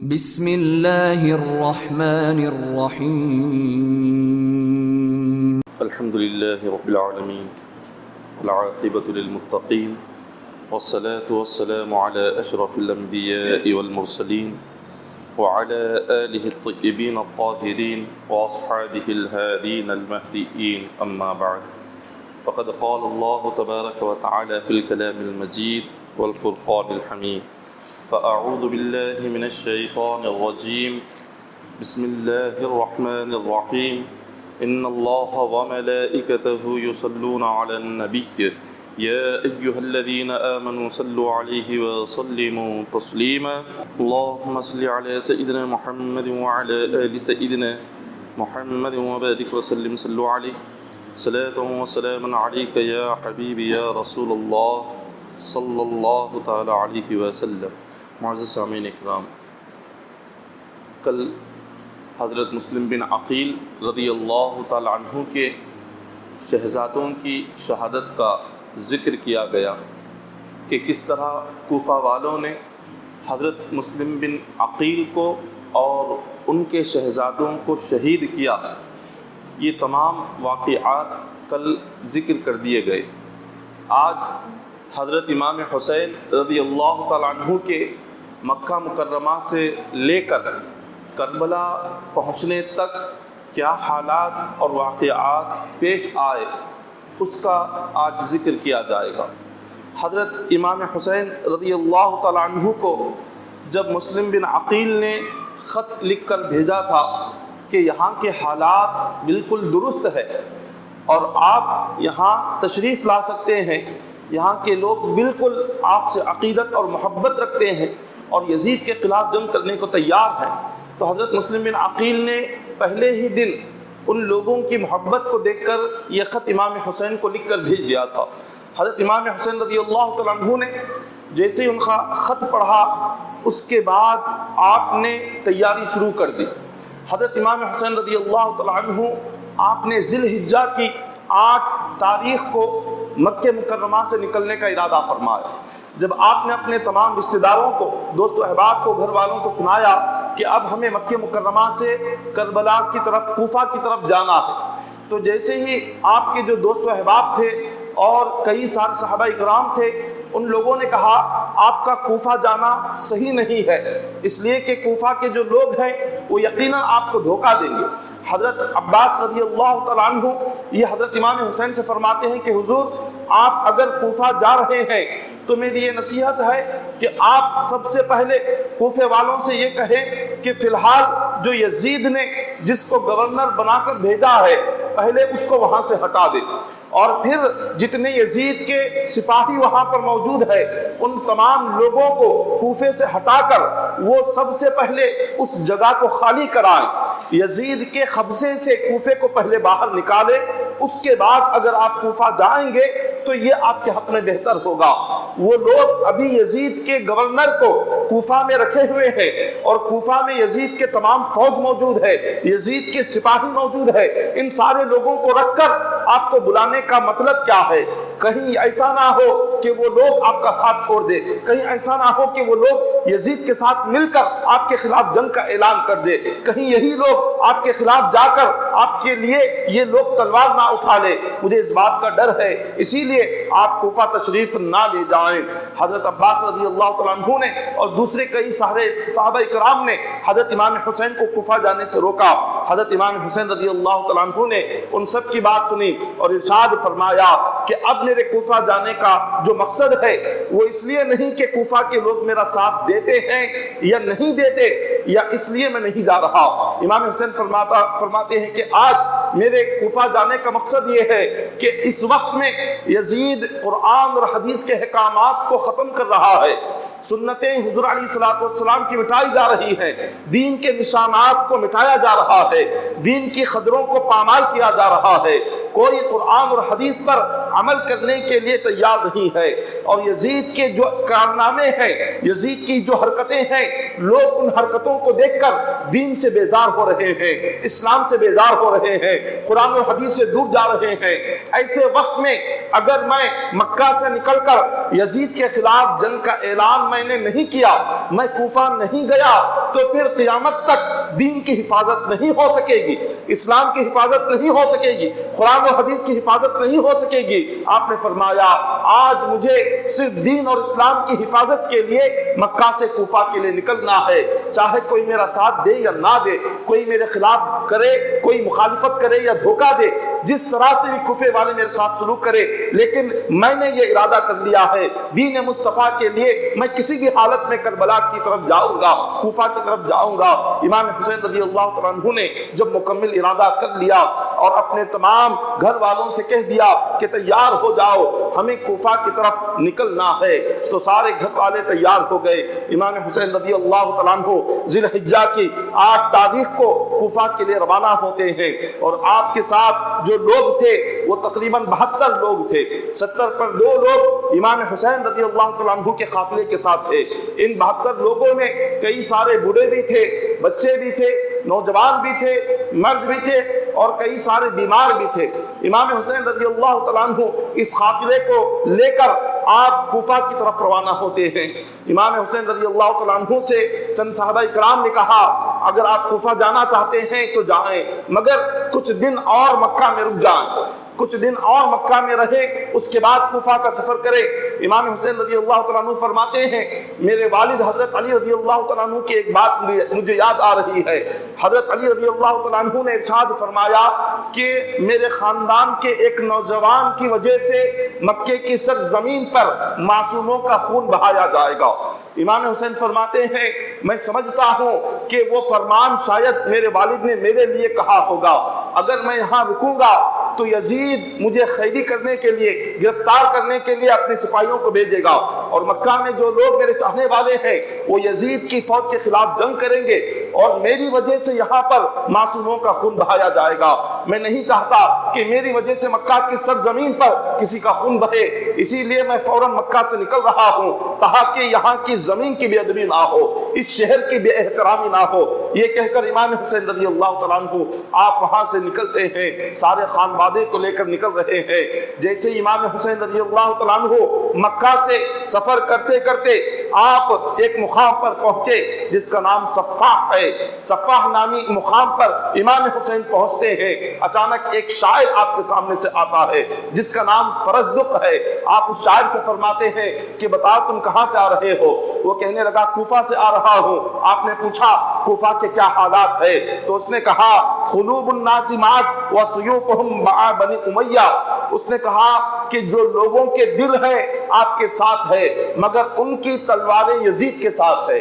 بسم اللہ الرحمن الرحیم الحمد للہ رب العالمین والعاقبۃ للمتقین والصلاة والسلام علی اشرف الانبیاء والمرسلین وعلى آلہ الطیبین الطاہرین واصحابہ الہادین المہدیین اما بعد فقد قال اللہ تبارک وتعالی فی الکلام المجید والفرقان الحمید فأعوذ بالله من الشيطان الرجيم بسم الله الرحمن الرحيم إن الله وملائكته يصلون على النبي يا أيها الذين آمنوا صلوا عليه وسلموا تسليما اللهم صل على سيدنا محمد وعلى آل سيدنا محمد وبارك وسلم صلوا عليه صلاة وسلاما عليك يا حبيبي يا رسول الله صلى الله تعالى عليه وسلم. معزز سامعین اکرام، کل حضرت مسلم بن عقیل رضی اللہ تعالی عنہ کے شہزادوں کی شہادت کا ذکر کیا گیا کہ کس طرح کوفہ والوں نے حضرت مسلم بن عقیل کو اور ان کے شہزادوں کو شہید کیا. یہ تمام واقعات کل ذکر کر دیے گئے. آج حضرت امام حسین رضی اللہ تعالی عنہ کے مکہ مکرمہ سے لے کر کربلا پہنچنے تک کیا حالات اور واقعات پیش آئے اس کا آج ذکر کیا جائے گا. حضرت امام حسین رضی اللہ تعالی عنہ کو جب مسلم بن عقیل نے خط لکھ کر بھیجا تھا کہ یہاں کے حالات بالکل درست ہے اور آپ یہاں تشریف لا سکتے ہیں، یہاں کے لوگ بالکل آپ سے عقیدت اور محبت رکھتے ہیں اور یزید کے خلاف جنگ کرنے کو تیار ہیں، تو حضرت مسلم بن عقیل نے پہلے ہی دن ان لوگوں کی محبت کو دیکھ کر یہ خط امام حسین کو لکھ کر بھیج دیا تھا. حضرت امام حسین رضی اللہ تعالیٰ عنہ نے جیسے ہی ان کا خط پڑھا اس کے بعد آپ نے تیاری شروع کر دی. حضرت امام حسین رضی اللہ تعالیٰ عنہ آپ نے ذی الحجہ کی 8 تاریخ کو مکہ مکرمہ سے نکلنے کا ارادہ فرمایا. جب آپ نے اپنے تمام رشتہ داروں کو، دوست و احباب کو، گھر والوں کو سنایا کہ اب ہمیں مکہ مکرمہ سے کربلا کی طرف، کوفہ کی طرف جانا ہے، تو جیسے ہی آپ کے جو دوست و احباب تھے اور کئی سارے صحابہ اکرام تھے، ان لوگوں نے کہا آپ کا کوفہ جانا صحیح نہیں ہے، اس لیے کہ کوفہ کے جو لوگ ہیں وہ یقیناً آپ کو دھوکہ دیں گے. حضرت عباس رضی اللہ تعالیٰ عنہ یہ حضرت امام حسین سے فرماتے ہیں کہ حضور آپ اگر کوفہ جا رہے ہیں تو میری یہ نصیحت ہے کہ آپ سب سے پہلے کوفے والوں سے یہ کہیں کہ فی الحال جو یزید نے جس کو گورنر بنا کر بھیجا ہے پہلے اس کو وہاں سے ہٹا دے، اور پھر جتنے یزید کے سپاہی وہاں پر موجود ہے ان تمام لوگوں کو کوفے سے ہٹا کر وہ سب سے پہلے اس جگہ کو خالی کرائیں، یزید کے قبضے سے کوفے کو پہلے باہر نکالے، اس کے بعد اگر آپ کوفہ جائیں گے تو یہ آپ کے حق میں بہتر ہوگا. وہ لوگ ابھی یزید کے گورنر کو کوفہ میں رکھے ہوئے ہیں اور کوفہ میں یزید کے تمام فوج موجود ہے، یزید کے سپاہی موجود ہے، ان سارے لوگوں کو رکھ کر آپ کو بلانے کا مطلب کیا ہے؟ کہیں ایسا نہ ہو کہ وہ لوگ آپ کا ساتھ چھوڑ دے، کہیں ایسا نہ ہو کہ وہ لوگ یزید کے ساتھ مل کر آپ کے خلاف جنگ کا اعلان کر دے، کہیں یہی لوگ آپ کے خلاف جا کر آپ کے لیے یہ لوگ تلوار نہ اٹھا لے. مجھے اس بات کا ڈر ہے، اسی لیے آپ کوفہ تشریف نہ لے جائیں. حضرت عباس رضی اللہ تعالیٰ عنہ نے اور دوسرے کئی سارے صحابہ اکرام نے حضرت امام حسین کو کوفہ جانے سے روکا. حضرت امام حسین رضی اللہ تعالیٰ عنہ نے ان سب کی بات سنی اور ارشاد فرمایا کہ اب میرے کوفہ جانے کا جو مقصد ہے وہ اس لیے نہیں کہ کوفہ کے لوگ میرا ساتھ دیتے ہیں یا نہیں دیتے یا اس لیے میں نہیں جا رہا. امام حسین فرماتے ہیں کہ آج میرے کوفہ جانے کا مقصد یہ ہے کہ اس وقت میں یزید قرآن اور حدیث کے احکامات کو ختم کر رہا ہے، سنتیں حضور علیہ السلام کی مٹائی جا رہی ہیں، دین کے نشانات کو مٹایا جا رہا ہے، دین کی قدروں کو پامال کیا جا رہا ہے. کوئی قرآن اور حدیث پر عمل کرنے کے لیے تیار نہیں ہے۔ اور یزید کے جو کارنامے ہیں، یزید کی جو حرکتیں ہیں، لوگ ان حرکتوں کو دیکھ کر دین سے بیزار ہو رہے ہیں، اسلام سے بیزار ہو رہے ہیں، قرآن و حدیث سے دور جا رہے ہیں۔ ایسے وقت میں اگر میں مکہ سے نکل کر یزید کے خلاف جنگ کا اعلان میں نے نہیں کیا، میں کوفہ نہیں گیا، تو پھر قیامت تک دین کی حفاظت نہیں ہو سکے گی، اسلام کی حفاظت نہیں ہو سکے گی، قرآن و حدیث کی حفاظت نہیں ہو سکے گی۔ آپ نے فرمایا آج مجھے صرف دین اور اسلام کی حفاظت کے لیے مکہ سے کوفہ کے لیے نکلنا ہے، چاہے کوئی میرا ساتھ دے یا نہ دے، کوئی میرے خلاف کرے، کوئی مخالفت کرے یا دھوکہ دے، جس طرح سے بھی کوفے والے میرے ساتھ سلوک کرے، لیکن میں نے یہ ارادہ کر لیا ہے دین مصطفیٰ کے لیے میں کسی بھی حالت میں کربلا کی طرف جاؤں گا، کوفہ کی طرف جاؤں گا۔ امام حسین رضی اللہ تعالیٰ عنہ نے جب مکمل ارادہ کر لیا اور اپنے تمام گھر والوں سے کہہ دیا کہ تیار ہو جاؤ، ہمیں کوفہ کی طرف نکلنا ہے، تو سارے گھر والے تیار ہو گئے۔ امام حسین رضی اللہ تعالیٰ عنہ ذی الحجہ کی 8 تاریخ کو کوفہ کے لیے روانہ ہوتے ہیں، اور آپ کے ساتھ جو لوگ تھے وہ تقریباً 72 لوگ تھے، 70 پر 2 لوگ امام حسین رضی اللہ تعالیٰ عنہ کے قافلے کے ساتھ تھے۔ ان 72 لوگوں میں کئی سارے بوڑھے بھی تھے، بچے بھی تھے، نوجوان بھی تھے، مرد بھی تھے، اور کئی سارے بیمار بھی تھے۔ امام حسین رضی اللہ تعالیٰ عنہ اس قافلے کو لے کر آپ کوفہ کی طرف روانہ ہوتے ہیں۔ امام حسین رضی اللہ تعالیٰ عنہ سے چند صحابہ کرام نے کہا اگر آپ کوفہ جانا چاہتے ہیں تو جائیں، مگر کچھ دن اور مکہ میں رک جائیں، کچھ دن اور مکہ میں رہیں، اس کے بعد کوفہ کا سفر کریں۔ امام حسین رضی اللہ تعالیٰ عنہ فرماتے ہیں میرے والد حضرت علی رضی اللہ تعالیٰ عنہ کی ایک بات مجھے یاد آ رہی ہے۔ حضرت علی رضی اللہ تعالیٰ عنہ نے ارشاد فرمایا کہ میرے خاندان کے ایک نوجوان کی وجہ سے مکے کی سرزمین پر معصوموں کا خون بہایا جائے گا۔ امام حسین فرماتے ہیں میں سمجھتا ہوں کہ وہ فرمان شاید میرے والد نے میرے لیے کہا ہوگا، اگر میں یہاں رکوں گا تو یزید مجھے قیدی کرنے کے لیے، گرفتار کرنے کے لیے اپنے سپاہیوں کو بھیجے گا، اور مکہ میں جو لوگ میرے چاہنے والے ہیں وہ یزید کی فوج کے خلاف جنگ کریں گے، اور میری وجہ سے یہاں پر معصوموں کا خون بہایا جائے گا۔ میں نہیں چاہتا کہ میری وجہ سے مکہ کی سرزمین پر کسی کا خون بہے، اسی لیے میں فوراً مکہ سے نکل رہا ہوں تاکہ یہاں کی زمین کی بے ادبی نہ ہو، اس شہر کی بے احترامی نہ ہو۔ یہ کہہ کر امام حسین رضی اللہ تعالیٰ عنہ آپ وہاں سے نکلتے ہیں، سارے خانوادے کو لے کر نکل رہے ہیں۔ جیسے امام حسین رضی اللہ تعالیٰ عنہ مکہ سے سفر کرتے کرتے آپ ایک مقام پر پہنچے جس کا نام صفاح ہے۔ صفاح نامی مقام پر امام حسین پہنچتے ہیں، اچانک ایک شاعر آپ کے سامنے سے آتا ہے جس کا نام فرزدق ہے۔ آپ اس شاعر سے فرماتے ہیں کہ بتا تم کہاں سے آ رہے ہو؟ وہ کہنے لگا کوفہ سے آ رہا ہوں۔ آپ نے پوچھا کوفہ کے کیا حالات ہے؟ تو اس نے کہا قلوب الناس معک وسیوفہم مع بنی امیہ۔ اس نے کہا کہ جو لوگوں کے دل ہیں آپ کے ساتھ ہے، مگر ان کی تلواریں یزید کے ساتھ ہے،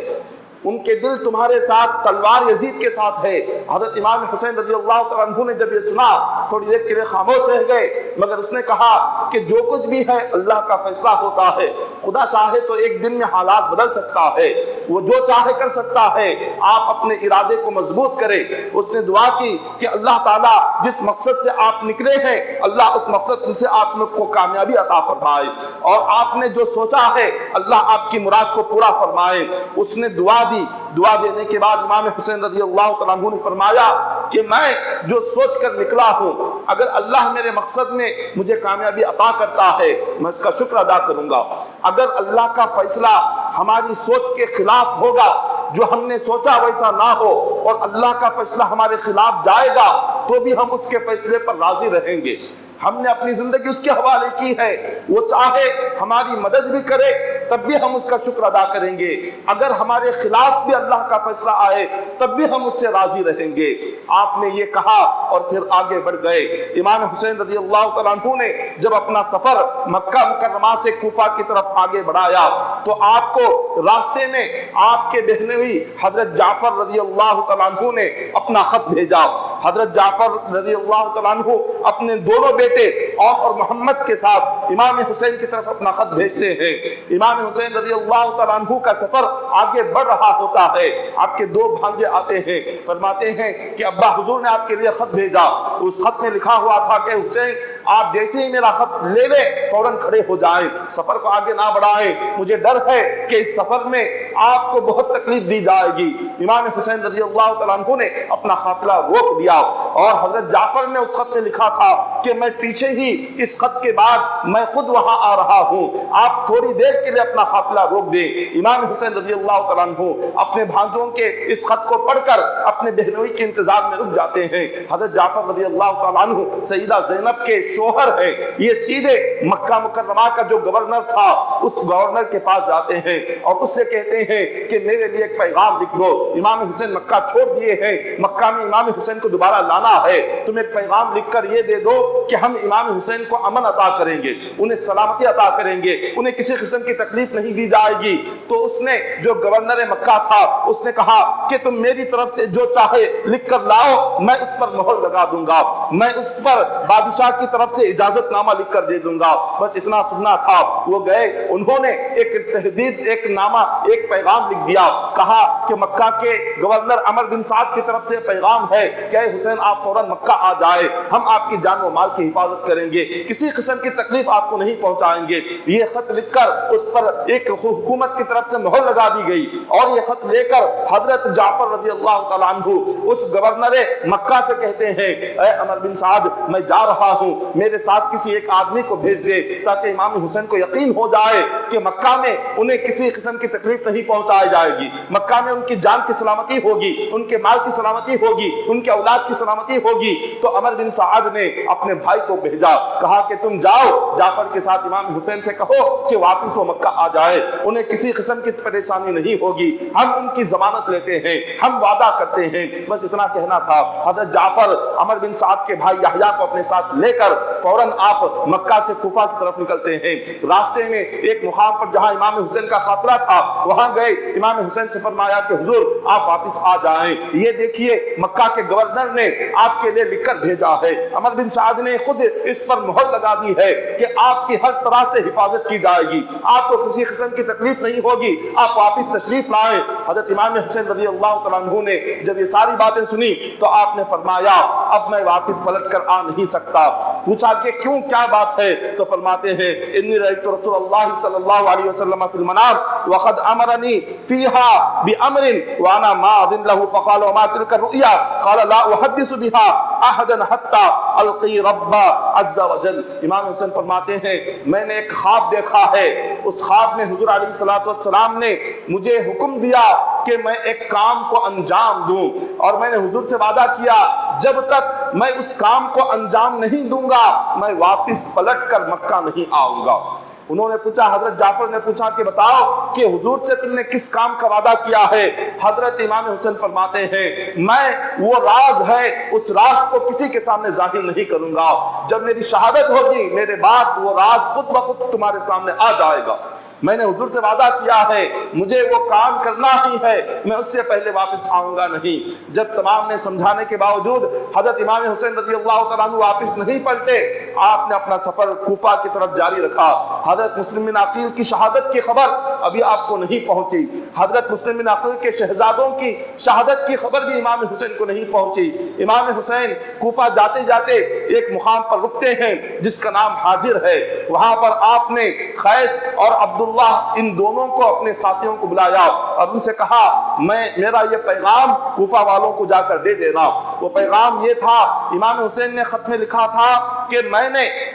ان کے دل تمہارے ساتھ، تلوار یزید کے ساتھ ہے۔ حضرت امام حسین رضی اللہ تعالیٰ عنہ نے جب یہ سنا تھوڑی دیر کے لیے خاموش رہ گئے، مگر اس نے کہا کہ جو کچھ بھی ہے اللہ کا فیصلہ ہوتا ہے، خدا چاہے تو ایک دن میں حالات بدل سکتا ہے، وہ جو چاہے کر سکتا ہے، آپ اپنے ارادے کو مضبوط کریں۔ اس نے دعا کی کہ اللہ تعالیٰ جس مقصد سے آپ نکلے ہیں اللہ اس مقصد سے آپ کو کامیابی عطا فرمائے، اور آپ نے جو سوچا ہے اللہ آپ کی مراد کو پورا فرمائے۔ اس نے دعا دعا دینے کے بعد امام حسین رضی اللہ تعالیٰ عنہ نے فرمایا کہ میں جو سوچ کر نکلا ہوں اگر اللہ میرے مقصد میں مجھے کامیابی عطا کرتا ہے میں اس کا شکر ادا کروں گا، اگر اللہ کا فیصلہ ہماری سوچ کے خلاف ہوگا، جو ہم نے سوچا ویسا نہ ہو اور اللہ کا فیصلہ ہمارے خلاف جائے گا تو بھی ہم اس کے فیصلے پر راضی رہیں گے۔ ہم نے اپنی زندگی اس کے حوالے کی ہے، وہ چاہے ہماری مدد بھی کرے تب بھی ہم اس کا شکر ادا کریں گے، اگر ہمارے خلاف بھی اللہ کا فیصلہ آئے تب بھی ہم اس سے راضی رہیں گے۔ آپ نے یہ کہا اور پھر آگے بڑھ گئے۔ امام حسین رضی اللہ تعالیٰ عنہ نے جب اپنا سفر مکہ مکرمہ سے کوفہ کی طرف آگے بڑھایا تو آپ کو راستے میں آپ کے بہنوئی حضرت جعفر رضی اللہ تعالیٰ عنہ نے اپنا خط بھیجا۔ حضرت جعفر رضی اللہ تعالیٰ عنہ اپنے دونوں بیٹے اور محمد کے ساتھ امام حسین کی طرف اپنا خط بھیجتے ہیں۔ امام حسین رضی اللہ تعالیٰ عنہ کا سفر آگے بڑھ رہا ہوتا ہے، آپ کے 2 بھانجے آتے ہیں، فرماتے ہیں کہ ابا حضور نے آپ کے لیے خط بھیجا، اس خط میں لکھا ہوا تھا کہ حسین آپ جیسے ہی میرا خط لے لے فوراً کھڑے ہو جائیں، سفر کو آگے نہ بڑھائیں، مجھے ڈر ہے کہ اس سفر میں آپ کو بہت تکلیف دی جائے گی۔ امام حسین رضی اللہ تعالیٰ عنہ نے اپنا قافلہ روک دیا، اور حضرت جعفر نے اس خط میں لکھا تھا کہ میں پیچھے ہی اس خط کے بعد میں خود وہاں آ رہا ہوں، آپ تھوڑی دیر کے لیے اپنا قافلہ روک دیں۔ امام حسین رضی اللہ تعالیٰ عنہ اپنے بھانجوں کے اس خط کو پڑھ کر اپنے بہنوئی کے انتظار میں رک جاتے ہیں۔ حضرت جعفر رضی اللہ تعالیٰ عنہ سیدہ زینب کے شوہر ہیں، یہ سیدھے مکہ مکرمہ کا جو گورنر تھا اس گورنر کے پاس جاتے ہیں اور اس سے کہتے ہیں کہ میرے لیے ایک پیغام لکھ دو، امام حسین مکہ چھوڑ دیے ہیں، مکہ میں امام حسین کو دوبارہ لانا ہے، تم ایک پیغام لکھ کر یہ دے دو کہ ہم امام حسین کو امن عطا کریں گے، انہیں سلامتی عطا کریں گے، انہیں کسی قسم کی تکلیف نہیں دی جائے گی۔ تو اس نے جو گورنر مکہ تھا اس نے کہا کہ تم میری طرف سے جو چاہے لکھ کر لاؤ، میں اس پر مہر لگا دوں گا، میں اس پر بادشاہ کی طرف سے اجازت نامہ لکھ کر دے دوں گا۔ بس اتنا سننا تھا۔ وہ گئے، انہوں نے ایک تحدید، ایک نامہ، ایک پیغام لکھ دیا، کہا کہ مکہ کے گورنر عمر بن سعد کی طرف سے پیغام ہے کہ اے حسین آپ فوراً مکہ آ جائے، ہم آپ کی جان و مال کی حفاظت کریں گے، کسی قسم کی تکلیف آپ کو نہیں پہنچائیں گے۔ یہ خط لکھ کر اس پر ایک حکومت کی طرف سے مہر لگا دی گئی، اور یہ خط لے کر حضرت جعفر رضی اللہ تعالیٰ عنہ اس گورنر مکہ سے کہتے ہیں اے عمر بن سعد میں جا رہا ہوں، میرے ساتھ کسی ایک آدمی کو بھیج دے تاکہ امام حسین کو یقین ہو جائے کہ مکہ میں انہیں کسی قسم کی تکلیف نہیں پہنچائی جائے گی، مکہ میں ان کی جان کی سلامتی ہوگی، ان کے مال کی سلامتی ہوگی، ان کے اولاد کی سلامتی ہوگی۔ تو عمر بن سعد نے اپنے بھائی کو بھیجا، کہا کہ تم جاؤ جعفر کے ساتھ امام حسین سے کہو کہ واپس وہ مکہ آ جائے، انہیں کسی قسم کی پریشانی نہیں ہوگی، ہم ان کی ضمانت لیتے ہیں، ہم وعدہ کرتے ہیں۔ بس اتنا کہنا تھا۔ حضرت جعفر عمر بن سعد کے بھائی یحییٰ کو اپنے ساتھ لے کر فوراً آپ مکہ سے کوفہ کی طرف نکلتے ہیں۔ راستے میں ایک مقام پر جہاں امام حسین کا قافلہ تھا وہاں گئے، امام حسین سے فرمایا کہ حضور آپ واپس آ جائیں، یہ دیکھیے مکہ کے گورنر نے آپ کے لیے لکھ کر بھیجا ہے، عمر بن سعد نے خود اس پر مہر لگا دی ہے کہ آپ کی ہر طرح سے حفاظت کی جائے گی، آپ کو کسی قسم کی تکلیف نہیں ہوگی، آپ واپس تشریف لائیں۔ حضرت امام حسین رضی اللہ تعالیٰ عنہ نے جب یہ ساری باتیں سنی تو آپ نے فرمایا اب میں واپس پلٹ کر آ نہیں سکتا۔ پوچھا کہ کیوں، کیا بات ہے؟ تو فرماتے ہیں انی رأیت رسول اللہ صلی اللہ علیہ وسلم فی المنام وقد امرنی فیہا بامر وانا ماض له فقال وما تلك الرؤيا قال لا احدث بها احدا حتى القی رب عز وجل۔ امام حسین فرماتے ہیں میں نے ایک خواب دیکھا ہے، اس خواب میں حضور علیہ الصلوۃ والسلام نے مجھے حکم دیا کہ میں ایک کام کو انجام دوں، اور میں نے حضور سے وعدہ کیا جب تک میں اس کام کو انجام نہیں دوں گا میں واپس پلٹ کر مکہ نہیں آؤں گا۔ انہوں نے پوچھا، حضرت جعفر نے پوچھا کہ بتاؤ کہ حضور سے تم نے کس کام کا وعدہ کیا ہے؟ حضرت امام حسین فرماتے ہیں میں وہ راز ہے اس راز کو کسی کے سامنے ظاہر نہیں کروں گا، جب میری شہادت ہوگی میرے بعد وہ راز خود بخود تمہارے سامنے آ جائے گا۔ میں نے حضور سے وعدہ کیا ہے مجھے وہ کام کرنا ہی ہے، میں اس سے پہلے واپس آؤں گا نہیں۔ جب تمام نے سمجھانے کے باوجود حضرت امام حسین رضی اللہ تعالیٰ عنہ واپس نہیں پلٹے، آپ نے اپنا سفر کوفہ کی طرف جاری رکھا۔ حضرت مسلم بن عقیل کی شہادت کی خبر ابھی آپ کو نہیں پہنچی، حضرت مسلم بن عقیل کے شہزادوں کی شہادت کی خبر بھی امام حسین کو نہیں پہنچی۔ امام حسین کوفہ جاتے جاتے ایک مقام پر رکتے ہیں جس کا نام حاجر ہے، وہاں پر آپ نے قیس اور عبداللہ ان دونوں کو اپنے ساتھیوں کو بلایا اور ان سے کہا میرا یہ پیغام کوفہ والوں کو جا کر دے دینا۔ وہ پیغام یہ تھا، امام حسین نے خط میں لکھا تھا کہ میں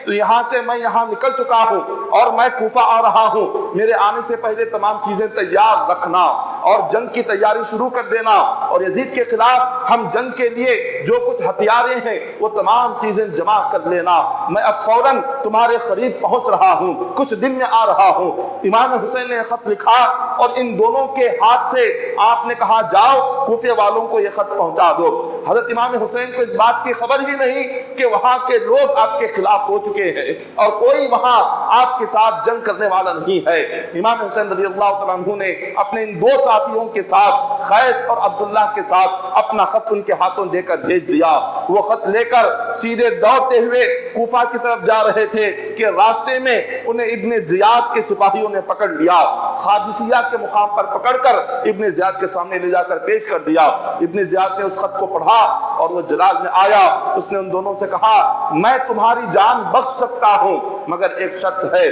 یہاں نکل چکا ہوں اور میں کوفہ آ رہا ہوں، میرے آنے سے پہلے تمام چیزیں تیار رکھنا اور جنگ کی تیاری شروع کر دینا، اور یزید کے خلاف ہم جنگ کے لیے جو کچھ ہتھیاریں ہیں وہ تمام چیزیں جمع کر لینا، میں اب فوراً تمہارے قریب پہنچ رہا ہوں، کچھ دن میں آ رہا ہوں۔ امام حسین نے خط لکھا اور ان دونوں کے ہاتھ سے آپ نے کہا جاؤ کوفے والوں کو یہ خط پہنچا دو۔ حضرت امام حسین کو اس بات کی خبر ہی نہیں کہ وہاں کے لوگ آپ کے خلاف ہو چکے ہیں اور کوئی وہاں آپ کے ساتھ جنگ کرنے والا نہیں ہے۔ امام حسین رضی اللہ تعالیٰ عنہ نے اپنے ان دو ساتھیوں کے ساتھ قیس اور عبداللہ کے ساتھ اپنا خط ان کے ہاتھوں دے کر بھیج دیا۔ وہ خط لے کر سیدھے دوڑتے ہوئے کوفہ کی طرف جا رہے تھے کہ راستے میں انہیں ابن زیاد کے سپاہیوں نے پکڑ لیا۔ قادسیہ کے مقام پر پکڑ کر ابن زیاد کے سامنے لے جا کر پیش کر دیا۔ ابن زیاد نے اس خط کو پڑھا اور وہ جلال میں آیا، اس نے ان دونوں سے کہا میں تمہاری جان بخش سکتا ہوں مگر ایک شرط ہے۔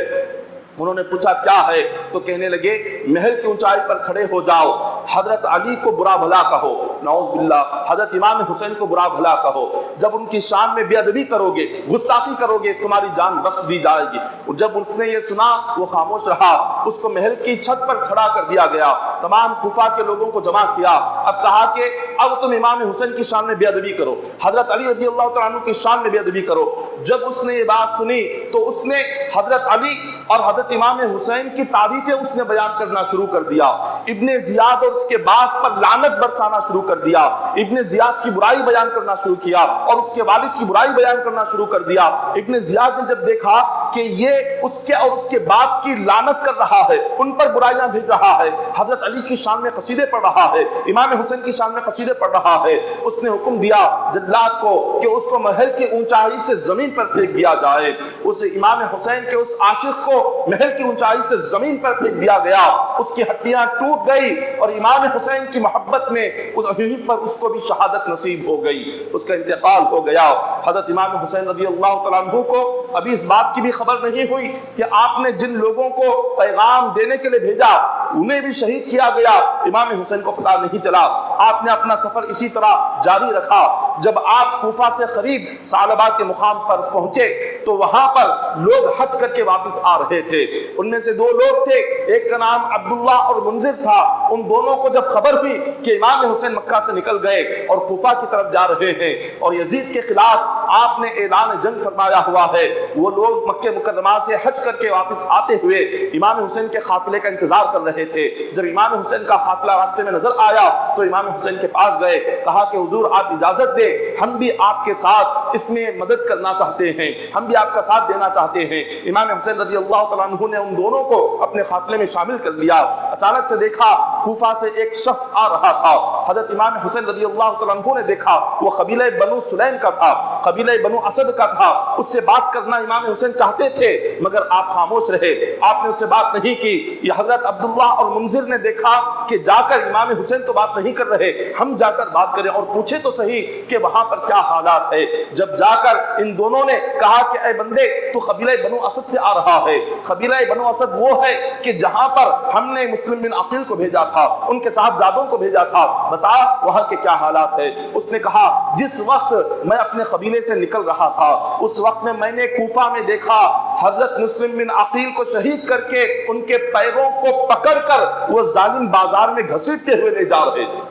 انہوں نے پوچھا کیا ہے؟ تو کہنے لگے محل کی اونچائی پر کھڑے ہو جاؤ، حضرت علی کو برا بھلا کہو، نعوذ باللہ حضرت امام حسین کو برا بھلا کہو، جب ان کی شان میں بے ادبی کرو گے، گستاخی کرو گے، تمہاری جان بخش دی جائے گی۔ اور جب اس نے یہ سنا وہ خاموش رہا، اس کو محل کی چھت پر کھڑا کر دیا گیا، تمام کوفہ کے لوگوں کو جمع کیا، اب کہا کہ اب تم امام حسین کی شان میں بے ادبی کرو، حضرت علی رضی اللہ تعالیٰ عنہ کی شان میں بے ادبی کرو۔ جب اس نے یہ بات سنی تو اس نے حضرت علی اور حضرت امام حسین کی تعریفیں اس نے بیان کرنا شروع کر دیا، ابن زیاد اور اس کے بعد پر لعنت برسانا شروع کر دیا، ابن زیاد کی برائی بیان کرنا شروع کیا اور اس کے والد کی برائی بیان کرنا شروع کر دیا۔ ابن زیاد نے جب دیکھا کہ یہ اس کے اور اس کے باپ کی لعنت کر رہا ہے، ان پر برائیاں بھیج رہا ہے، حضرت علی کی شان میں قصیدے پڑھ رہا ہے، امام حسین کی شان میں قصیدے پڑھ رہا ہے، اس نے حکم دیا جلاد کو کہ اس کو محل کی اونچائی سے زمین پر پھینک دیا جائے۔ اس امام حسین کے اس عاشق کو محل کی اونچائی سے زمین پر پھینک دیا گیا، اس کی ہڈیاں ٹوٹ گئی اور امام حسین کی محبت میں اس کو بھی شہادت نصیب ہو گئی، اس کا انتقال ہو گیا۔ حضرت امام حسین رضی اللہ تعالیٰ عنہ کو ابھی اس بات کی بھی خبر نہیں ہوئی کہ آپ نے جن لوگوں کو پیغام دینے کے لیے بھیجا انہیں بھی شہید کیا گیا، امام حسین کو پتہ نہیں چلا۔ آپ نے اپنا سفر اسی طرح جاری رکھا۔ جب آپ کوفہ سے قریب ثعلبہ کے مقام پر پہنچے تو وہاں پر لوگ حج کر کے واپس آ رہے تھے، ان میں سے دو لوگ تھے، ایک کا نام عبداللہ اور منذر تھا۔ ان دونوں کو جب خبر ہوئی کہ امام حسین مکہ سے نکل گئے اور کوفہ کی طرف جا رہے ہیں اور یزید کے خلاف آپ نے اعلان جنگ فرمایا ہوا ہے، وہ لوگ مکہ مکرمہ سے حج کر کے واپس آتے ہوئے امام حسین کے قافلے کا انتظار کر رہے تھے۔ جب امام حسین کا قافلہ راستے میں نظر آیا تو امام حسین کے پاس گئے، کہا کہ حضور آپ اجازت دیں، ہم بھی آپ کے ساتھ اس میں مدد کرنا چاہتے ہیں، ہم بھی آپ کا ساتھ دینا چاہتے ہیں۔ امام حسین رضی اللہ تعالیٰ عنہ نے ان دونوں کو اپنے قافلے میں شامل کر لیا۔ اچانک سے دیکھا کوفہ سے ایک شخص آ رہا تھا، حضرت امام حسین رضی اللہ تعالیٰ عنہ نے دیکھا وہ قبیلہ بنو سلیم کا تھا، قبیلہ بنو اسد کا تھا۔ اس سے بات کرنا امام حسین چاہتے تھے مگر آپ خاموش رہے، آپ نے اس سے بات نہیں کی۔ یہ حضرت عبداللہ اور منذر نے دیکھا کہ جا کر امام حسین تو بات نہیں کر رہے، ہم جا کر بات کریں اور پوچھے تو صحیح کہ وہاں پر کیا حالات ہے۔ جب جا کر ان دونوں نے کہا کہ اے بندے تو قبیلہ بنو اسد سے آ رہا ہے، قبیلہ بنو اسد وہ ہے کہ جہاں پر ہم نے مسلم بن عقیل کو بھیجا تھا، ان کے صاحبزادوں کو بھیجا تھا، بتا وہاں کے کیا حالات ہے۔ اس نے کہا جس وقت میں اپنے قبیلے سے نکل رہا تھا اس وقت میں نے کوفہ میں دیکھا حضرت مسلم بن عقیل کو شہید کر کے ان کے پیروں کو پکڑ کر وہ ظالم بازار میں گھسیٹتے ہوئے لے جا رہے تھے۔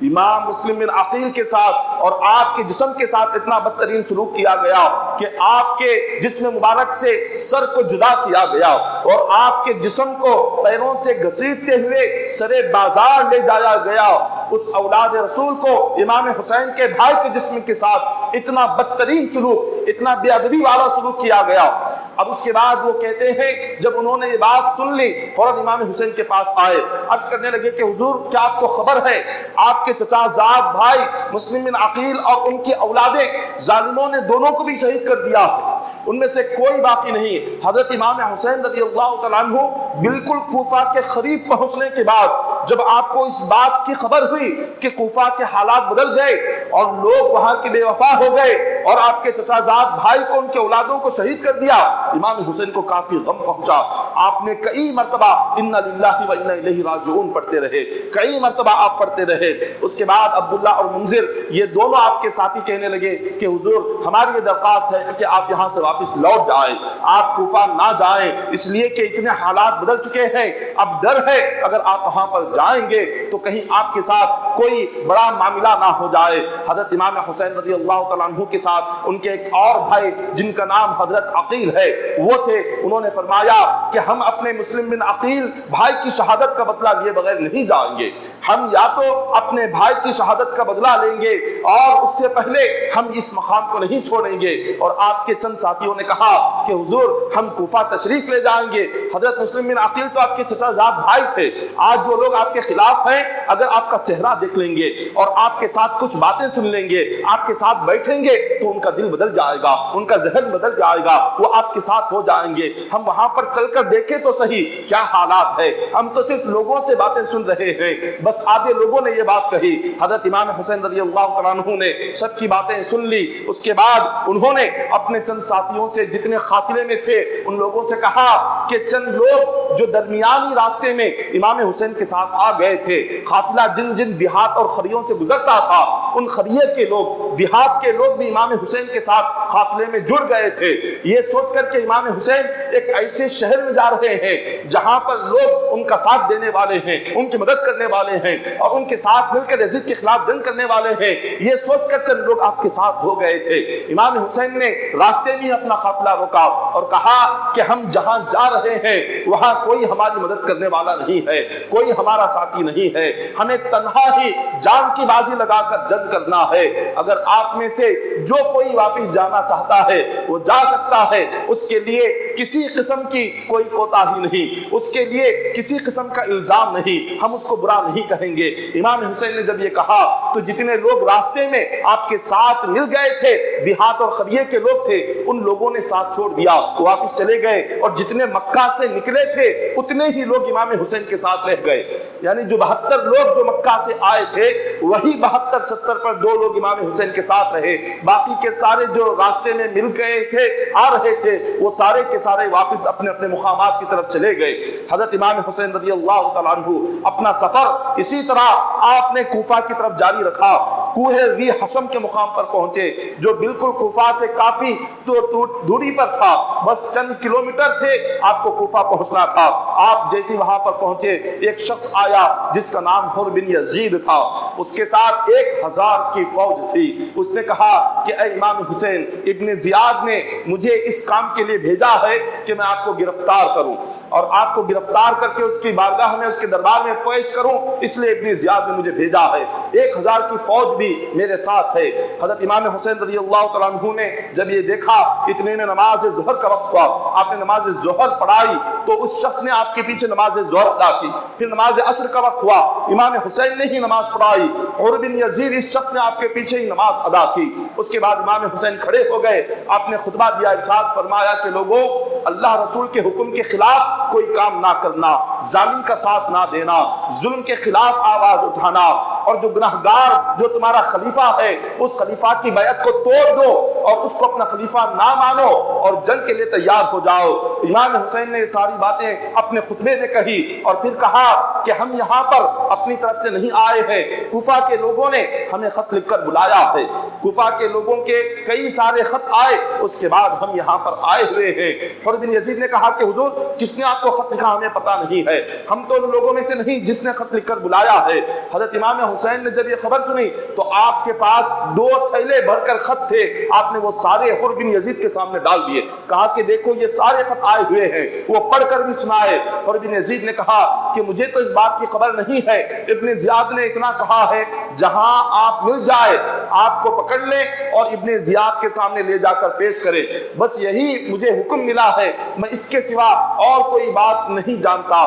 امام مسلم بن عقیل کے ساتھ اور آپ کے جسم کے ساتھ اتنا بدترین سلوک کیا گیا کہ آپ کے جسم مبارک سے سر کو جدا کیا گیا اور آپ کے جسم کو پیروں سے گھسیٹتے ہوئے سرے بازار لے جایا گیا۔ اس اولاد رسول کو امام حسین کے بھائی کے جسم کے ساتھ اتنا بدترین سلوک، اتنا بے ادبی والا سلوک کیا گیا۔ اب اس کے بعد وہ کہتے ہیں جب انہوں نے یہ بات سن لی فوراً امام حسین کے پاس آئے، عرض کرنے لگے کہ حضور کیا آپ کو خبر ہے آپ کے چچا زاد بھائی مسلم بن عقیل اور ان کی اولادیں ظالموں نے دونوں کو بھی شہید کر دیا ہے، ان میں سے کوئی باقی نہیں۔ حضرت امام حسین رضی اللہ تعالیٰ عنہ بالکل کوفہ کے قریب پہنچنے کے بعد جب آپ کو اس بات کی خبر ہوئی کہ کوفہ کے حالات بدل گئے اور لوگ وہاں کے بے وفا ہو گئے اور آپ کے چچا زاد بھائی کو ان کے اولادوں کو شہید کر دیا، امام حسین کو کافی غم پہنچا۔ آپ نے کئی مرتبہ انا للہ و انا الیہ راجعون پڑھتے رہے، کئی مرتبہ آپ پڑھتے رہے۔ اس کے بعد عبداللہ اور منذر یہ دونوں آپ کے ساتھی کہنے لگے کہ حضور ہماری یہ درخواست ہے کہ آپ یہاں سے واپس لوٹ جائیں، آپ کوفہ نہ جائیں، اس لیے کہ اتنے حالات بدل چکے ہیں، اب ڈر ہے اگر آپ وہاں پر جائیں گے تو کہیں آپ کے ساتھ کوئی بڑا معاملہ نہ ہو جائے۔ حضرت امام حسین رضی اللہ تعالیٰ عنہ کے ساتھ ان کے ایک اور بھائی جن کا نام حضرت عقیل ہے وہ تھے، انہوں نے فرمایا کہ ہم اپنے مسلم بن عقیل بھائی کی شہادت کا بدلہ لیے بغیر نہیں جائیں گے۔ ہم یا تو اپنے بھائی کی شہادت کا بدلہ لیں گے اور اس سے پہلے ہم اس مقام کو نہیں چھوڑیں گے۔ اور آپ کے چند ساتھیوں نے کہا کہ حضور ہم کوفہ تشریف لے جائیں گے۔ حضرت مسلم بن عقیل تو آپ کے چچا زاد بھائی تھے، آج جو لوگ آپ کے خلاف ہیں اگر آپ کا چہرہ دیکھ لیں گے اور آپ کے ساتھ کچھ باتیں سن لیں گے، آپ کے ساتھ بیٹھیں گے تو ان کا دل بدل جائے گا، ان کا ذہن بدل جائے گا، وہ آپ کے ساتھ ہو جائیں گے۔ ہم وہاں پر چل کر دیکھیں تو صحیح کیا حالات ہے، ہم تو صرف لوگوں سے باتیں سن رہے ہیں۔ بس آدھے لوگوں نے یہ بات کہی، حضرت امام حسین رضی اللہ تعالیٰ عنہ نے سب کی باتیں سن لی۔ اس کے بعد انہوں نے اپنے چند ساتھیوں سے جتنے قافلے میں تھے ان لوگوں سے کہا کہ چند لوگ جو درمیانی راستے میں امام حسین کے ساتھ آ گئے تھے، قافلہ جن جن دیہات اور خریوں سے گزرتا تھا ان خریے کے لوگ، دیہات کے لوگ بھی امام حسین کے ساتھ قافلے میں جڑ گئے تھے۔ یہ سوچ کر کہ امام حسین ایک ایسے شہر میں جا رہے ہیں جہاں پر لوگ ان کا ساتھ دینے والے ہیں، ان کی مدد کرنے والے ہیں اور ان کے ساتھ مل کر یزید کے خلاف جنگ کرنے والے ہیں، یہ سوچ کر چند لوگ آپ کے ساتھ ہو گئے تھے۔ امام حسین نے راستے میں اپنا قافلہ روکا اور کہا کہ ہم جہاں جا رہے ہیں وہاں کوئی ہماری مدد کرنے والا نہیں ہے، کوئی ہمارا ساتھی نہیں ہے، ہمیں تنہا ہی جان کی بازی لگا کر جنگ کرنا ہے۔ اگر آپ میں سے جو کوئی واپس جانا چاہتا ہے وہ جا سکتا ہے، اس کے لیے کسی قسم کی کوئی کوتاہی نہیں، اس کے لیے کسی قسم کا الزام نہیں، ہم اس کو برا نہیں کہیں گے۔ امام حسین نے جب یہ کہا تو جتنے لوگ راستے میں آپ کے ساتھ مل گئے تھے، دیہات اور قریے کے لوگ تھے، ان لوگوں نے ساتھ چھوڑ دیا، واپس چلے گئے اور جتنے مکہ سے نکلے تھے اتنے ہی لوگ امام حسین کے ساتھ رہ گئے۔ یعنی جو 72 لوگ جو مکہ سے آئے تھے وہی 72-70 پر 2 لوگ امام حسین کے ساتھ رہے، باقی کے سارے جو راستے میں مل گئے تھے آ رہے تھے وہ سارے کے سارے واپس اپنے اپنے مقامات کی طرف چلے گئے۔ حضرت امام حسین رضی اللہ تعالیٰ عنہ اپنا سفر اسی طرح آپ نے کوفہ کی طرف جاری رکھا، کوہ ذی حشم کے مقام پر پہنچے جو بالکل کوفہ سے کافی دوری پر تھا، بس چند کلومیٹر تھے آپ کو کوفہ پہنچنا تھا۔ آپ جیسی وہاں پر پہنچے ایک شخص آیا جس کا نام حر بن یزید تھا، اس کے ساتھ 1000 کی فوج تھی۔ اس نے کہا کہ اے امام حسین، ابن زیاد نے مجھے اس کام کے لیے بھیجا ہے کہ میں آپ کو گرفتار کروں اور آپ کو گرفتار کر کے اس کی بارگاہ میں اس کے دربار میں پیش کروں، اس لیے ابن زیاد نے مجھے بھیجا ہے، 1000 کی فوج بھی میرے ساتھ ہے۔ حضرت امام حسین رضی اللہ تعالیٰ عنہ نے جب یہ دیکھا اتنے میں نماز ظہر کا وقت ہوا، آپ نے نماز ظہر پڑھائی تو اس شخص نے آپ کے پیچھے نماز ظہر ادا کی، پھر نماز عصر کا وقت ہوا، امام حسین نے ہی نماز پڑھائی، حر بن یزید اس شخص نے آپ کے پیچھے ہی نماز ادا کی۔ اس کے بعد امام حسین کھڑے ہو گئے، آپ نے خطبہ دیا، ارشاد فرمایا کہ لوگوں، اللہ رسول کے حکم کے خلاف کوئی کام نہ کرنا، ظالم کا ساتھ نہ دینا، ظلم کے خلاف آواز اٹھانا، اور جو گناہگار جو تمہارا خلیفہ ہے اس خلیفہ کی بیعت کو توڑ دو اور اس کو اپنا خلیفہ نہ مانو اور جنگ کے لیے تیار ہو جاؤ۔ امام حسین نے یہ ساری باتیں اپنے خطبے میں کہی اور پھر کہا کہ ہم یہاں پر اپنی طرف سے نہیں آئے ہیں، کوفہ کے لوگوں نے ہمیں خط لکھ کر بلایا ہے، کوفہ کے لوگوں کے کئی سارے خط آئے، اس کے بعد ہم یہاں پر آئے ہوئے ہیں۔ حر بن یزید نے کہا کہ حضور کس نے آپ کو خط لکھا ہمیں پتہ نہیں ہے، ہم تو ان لوگوں میں سے نہیں جس نے خط لکھ کر بلایا ہے۔ حضرت امام حسین نے جب یہ خبر سنی تو آپ کے پاس 2 تھیلے بھر کر خط تھے، آپ نے وہ سارے حر بن یزید کے سامنے ڈال دیے، کہا کہ دیکھو یہ سارے خط آئے ہوئے ہیں، وہ پڑھ کر بھی سنائے۔ حر بن یزید نے کہا کہ مجھے تو اس بات کی خبر نہیں ہے، ابن زیاد نے اتنا کہا ہے جہاں آپ مل جائے آپ کو پکڑ لیں اور ابن زیاد کے سامنے لے جا کر پیش کرے، بس یہی مجھے حکم ملا ہے، میں اس کے سوا اور کوئی بات نہیں جانتا۔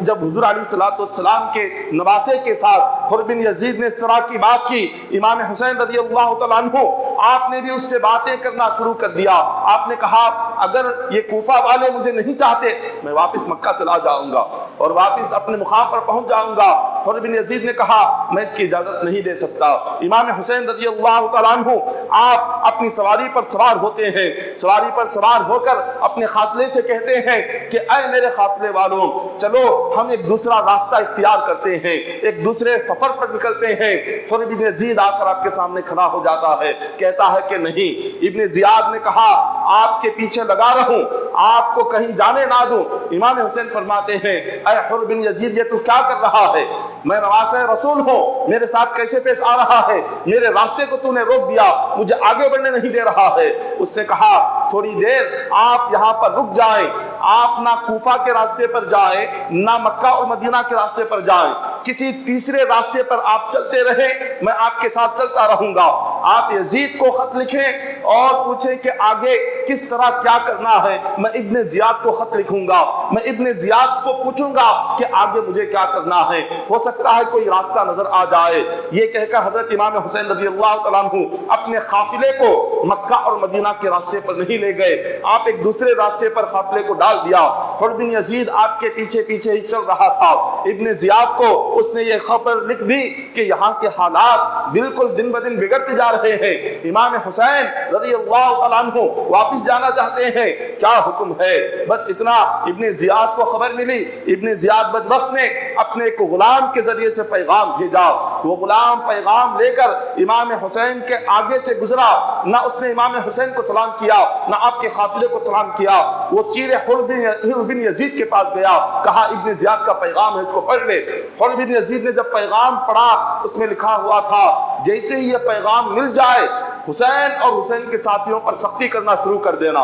جب حضور علیہ السلام کے نواسے کے ساتھ حر بن یزید نے اس طرح کی بات کی، امام حسین رضی اللہ تعالیٰ عنہ آپ نے بھی اس سے باتیں کرنا شروع کر دیا۔ آپ نے کہا اگر یہ کوفہ والے مجھے نہیں چاہتے میں واپس مکہ چلا جاؤں گا اور واپس اپنے مقام پر پہنچ جاؤں گا۔ حر بن یزید نے کہا میں اس کی اجازت نہیں دے سکتا۔ امام حسین رضی اللہ تعالیٰ عنہ آپ اپنی سواری پر سوار ہوتے ہیں، سواری پر سوار ہو کر اپنے قافلے سے کہتے ہیں کہ اے میرے قافلے والوں، چلو ہم ایک دوسرا راستہ اختیار کرتے ہیں، ایک دوسرے سفر پر نکلتے ہیں۔ حر بن یزید آ کر آپ کے سامنے کھڑا ہو جاتا ہے، کہتا ہے کہ نہیں۔ ابن زیاد نے کہا آپ کے پیچھے لگا رہوں، آپ کو کہیں جانے نہ دوں۔ امام حسین فرماتے ہیں اے حر بن یزید یہ تو کیا کر رہا ہے، میں نواسہ رسول ہوں، میرے ساتھ کیسے پیش آ رہا ہے، میرے راستے کو تو نے روک دیا، مجھے آگے بڑھنے نہیں دے رہا ہے۔ اس نے کہا تھوڑی دیر آپ یہاں پر رک جائیں، آپ نہ کوفہ کے راستے پر جائیں نہ مکہ اور مدینہ کے راستے پر جائیں، کسی تیسرے راستے پر آپ چلتے رہیں، میں آپ کے ساتھ چلتا رہوں گا۔ آپ یزید کو خط لکھیں اور پوچھیں کہ آگے کس طرح کیا کرنا ہے۔ میں ابن زیاد کو خط لکھوں گا، میں ابن زیاد کو پوچھوں گا کہ آگے مجھے کیا کرنا ہے، ہو سکتا ہے کوئی راستہ نظر آ جائے۔ یہ کہہ کر حضرت امام حسین رضی اللہ تعالیٰ عنہ اپنے قافلے کو مکہ اور مدینہ کے راستے پر نہیں لے گئے، آپ ایک دوسرے راستے پر قافلے کو ڈال دیا۔ حر بن یزید آپ کے پیچھے پیچھے ہی چل رہا تھا۔ ابن زیاد کو اس نے یہ خبر لکھ دی کہ یہاں کے حالات بالکل دن بدن بگڑتے جا رہے ہیں، امام حسین رضی اللہ تعالیٰ عنہ واپس جانا چاہتے ہیں، کیا حکم ہے؟ بس اتنا ابن زیاد کو خبر ملی۔ ابن زیاد بدبخت نے اپنے ایک غلام کے ذریعے سے پیغام بھیجا، وہ غلام پیغام لے کر امام حسین کے آگے سے گزرا، نہ اس نے امام حسین کو سلام کیا نہ آپ کے قافلے کو سلام کیا۔ وہ سیرے حر بن یزید کے پاس گیا، کہا ابن زیاد کا پیغام ہے، اس کو پڑھ لے۔ حر بن یزید نے جب پیغام پڑھا، اس میں لکھا ہوا تھا جیسے ہی یہ پیغام مل جائے حسین اور حسین کے ساتھیوں پر سختی کرنا شروع کر دینا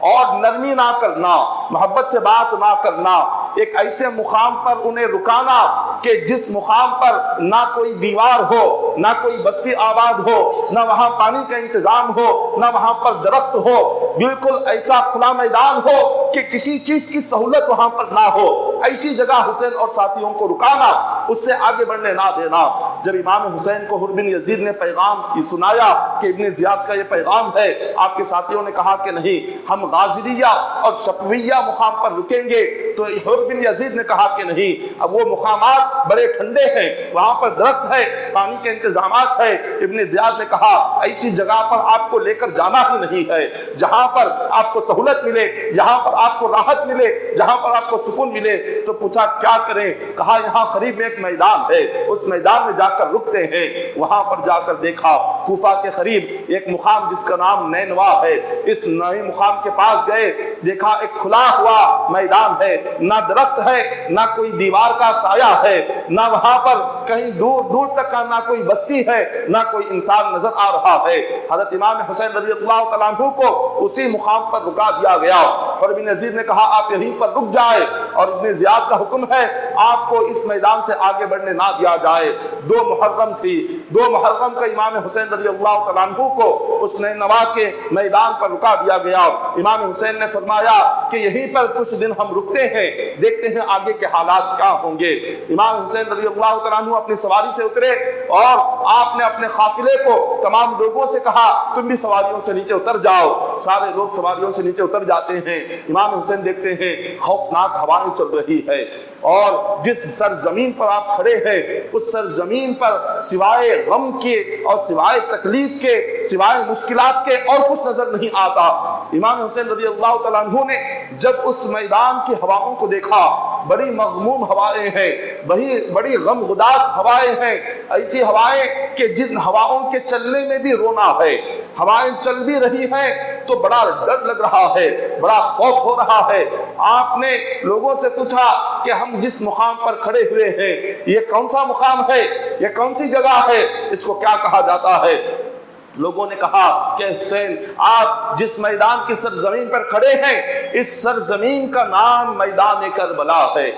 اور نرمی نہ کرنا، محبت سے بات نہ کرنا، ایک ایسے مقام پر انہیں رکانا کہ جس مقام پر نہ کوئی دیوار ہو، نہ کوئی بستی آباد ہو، نہ وہاں پانی کا انتظام ہو، نہ وہاں پر درخت ہو، بالکل ایسا کھلا میدان ہو کہ کسی چیز کی سہولت وہاں پر نہ ہو، ایسی جگہ حسین اور ساتھیوں کو رکانا، اس سے آگے بڑھنے نہ دینا۔ جب امام حسین کو حر بن یزید نے پیغام سنایا کہ ابن زیاد کا یہ پیغام ہے، آپ کے ساتھیوں نے کہا کہ نہیں، ہم غازریہ اور شفویہ مقام پر رکیں گے۔ تو حر بن یزید نے کہا کہ نہیں، اب وہ مقامات بڑے ٹھنڈے ہیں، وہاں پر درخت ہے، پانی کے انتظامات ہے۔ ابن زیاد نے کہا ایسی جگہ پر آپ کو لے کر جانا ہی نہیں ہے، جہاں پر آپ کو سہولت ملے، جہاں پر آپ کو راحت ملے، جہاں پر آپ کو سکون ملے۔ تو پوچھا کیا کریں؟ کہا یہاں قریب میں ایک میدان ہے، اس میدان میں جا کر رکتے ہیں۔ وہاں پر جا کر دیکھا کوفہ کے قریب ایک مقام جس کا نام نینوا ہے، اس نئے مقام کے پاس گئے، دیکھا ایک کھلا ہوا میدان ہے، نہ درخت ہے، نہ کوئی دیوار کا سایہ ہے، نہ وہاں پر کہیں دور دور تک کا نہ کوئی بستی ہے، نہ کوئی انسان نظر آ رہا ہے۔ حضرت امام حسین رضی اللہ تعالیٰ عنہ کو اسی مقام پر رکا دیا گیا۔ حر بن یزید نے کہا آپ یہیں پر رک جائے، اور ابن زیاد کا حکم ہے آپ کو اس میدان سے آگے بڑھنے نہ دیا جائے۔ 2 محرم تھی، 2 محرم کا امام حسین رضی اللہ تعالیٰ عنہ کو اس نینوا کے میدان پر رکا دیا گیا۔ امام حسین نے فرمایا کہ یہیں پر کچھ دن ہم رکتے ہیں، دیکھتے ہیں آگے کے حالات کیا ہوں گے۔ امام حسین رضی اللہ تعالیٰ عنہ اپنی سواری سے اترے اور آپ نے اپنے قافلے کو تمام لوگوں سے کہا تم بھی سواریوں سے نیچے اتر جاؤ۔ سارے لوگ سواریوں سے نیچے اتر جاتے ہیں۔ امام حسین دیکھتے ہیں خوفناک ہوائیں چل رہی ہے، اور جس سرزمین پر آپ کھڑے ہیں اس سرزمین پر سوائے غم کے اور سوائے تکلیف کے، سوائے مشکلات کے اور کچھ نظر نہیں آتا۔ امام حسین رضی اللہ تعالیٰ عنہ نے جب اس میدان کی ہواؤں کو دیکھا، بڑی مغموم ہوائیں ہیں، بڑی غم گداز ہوائیں ہیں، ایسی ہوائیں کہ جن ہواؤں کے چلنے میں بھی رونا ہے۔ ہوائیں چل بھی رہی ہیں تو بڑا ڈر لگ رہا ہے، بڑا خوف ہو رہا ہے۔ آپ نے لوگوں سے پوچھا کہ ہم جس مقام پر کھڑے ہوئے ہیں یہ کون سا مقام ہے، یہ کون سی جگہ ہے، اس کو کیا کہا جاتا ہے؟ لوگوں نے کہا کہ حسین آپ جس میدان کی سرزمین پر کھڑے ہیں اس سرزمین کا نام میدان کربلا ہے۔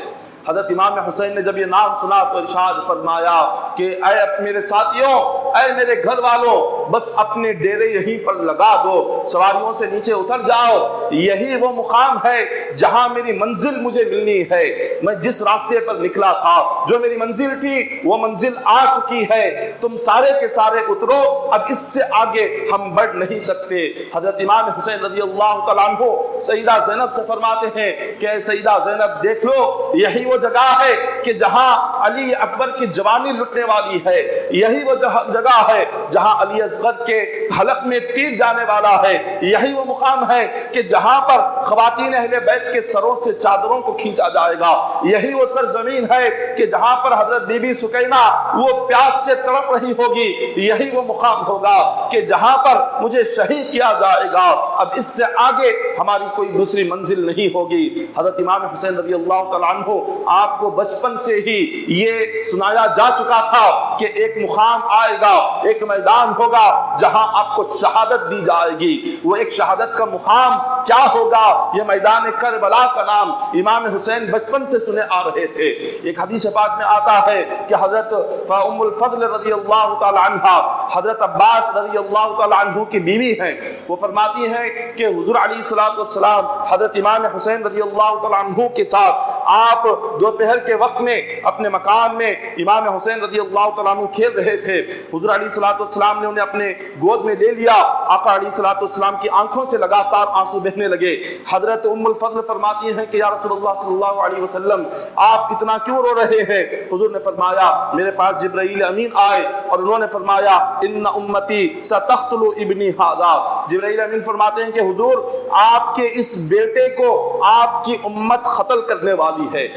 حضرت امام حسین نے جب یہ نام سنا تو ارشاد فرمایا کہ اے میرے ساتھیوں، اے میرے گھر والوں، بس اپنے ڈیرے یہیں پر لگا دو، سواریوں سے نیچے اتر جاؤ، یہی وہ مقام ہے جہاں میری منزل مجھے ملنی ہے۔ میں جس راستے پر نکلا تھا، جو میری منزل تھی وہ منزل آ چکی ہے، تم سارے کے سارے اترو، اب اس سے آگے ہم بڑھ نہیں سکتے۔ حضرت امام حسین رضی اللہ تعالیٰ عنہ سیدہ زینب سے فرماتے ہیں کہ اے سیدہ زینب دیکھ لو، یہی وہ جگہ ہے کہ جہاں علی اکبر کی جوانی لٹنے والی ہے، یہی وہ جگہ ہے جہاں علی اصغر کے حلق میں تیر جانے والا ہے، یہی وہ مقام ہے کہ جہاں پر خواتین اہل بیت کے سروں سے چادروں کو کھینچا جائے گا، یہی وہ سرزمین ہے کہ جہاں پر حضرت بی بی سکینہ وہ پیاس سے تڑپ رہی ہوگی، یہی وہ مقام ہوگا کہ جہاں پر مجھے شہید کیا جائے گا، اب اس سے آگے ہماری کوئی دوسری منزل نہیں ہوگی۔ حضرت امام حسین رضی اللہ تعالیٰ عنہ آپ کو بچپن سے ہی یہ سنایا جا چکا تھا کہ ایک مقام آئے گا، ایک میدان ہوگا جہاں آپ کو شہادت دی جائے گی۔ وہ ایک شہادت کا مقام کیا ہوگا؟ یہ میدان کربلا کا نام امام حسین بچپن سے سنے آ رہے تھے۔ ایک حدیث پاک میں آتا ہے کہ حضرت ام الفضل رضی اللہ تعالی عنہ حضرت عباس رضی اللہ تعالی عنہ کی بیوی ہیں، وہ فرماتی ہیں کہ حضور علیہ الصلوۃ والسلام حضرت امام حسین رضی اللہ تعالی عنہ کے ساتھ آپ دوپہر کے وقت میں اپنے مکان میں امام حسین رضی اللہ تعالیٰ عنہ کھیل رہے تھے۔ حضور علیہ الصلوۃ والسلام نے انہیں اپنے گود میں لے لیا۔ آقا علیہ الصلوۃ والسلام کی آنکھوں سے لگاتار آنسو بہنے لگے۔ حضرت ام الفضل فرماتی ہیں کہ یا رسول اللہ صلی اللہ علیہ وسلم آپ اتنا کیوں رو رہے ہیں؟ حضور نے فرمایا میرے پاس جبرائیل امین آئے اور انہوں نے فرمایا ان امتی ستقتل ابنی ھذا۔ جبرائیل امین فرماتے ہیں کہ حضور آپ کے اس بیٹے کو آپ کی امت قتل کرنے والی ہے،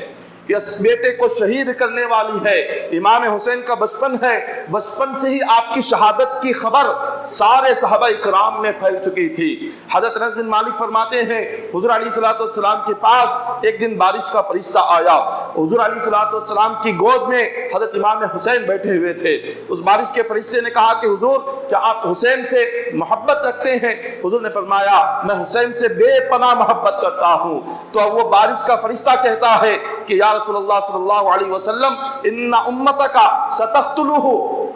اس بیٹے کو شہید کرنے والی ہے۔ امام حسین کا بچپن ہے، بچپن سے ہی آپ کی شہادت کی خبر سارے صحابہ کرام میں پھیل چکی تھی۔ حضرت انس بن مالک فرماتے ہیں حضور علیہ الصلوۃ والسلام کے پاس ایک دن بارش کا فرشتہ آیا۔ حضور علیہ الصلوۃ والسلام کی گود میں حضرت امام حسین بیٹھے ہوئے تھے۔ اس بارش کے فرشتے نے کہا کہ حضور کیا آپ حسین سے محبت رکھتے ہیں؟ حضور نے فرمایا میں حسین سے بے پناہ محبت کرتا ہوں۔ تو وہ بارش کا فرشتہ کہتا ہے کہ یا رسول اللہ صلی اللہ علیہ وسلم ان امتک ستقتلہ،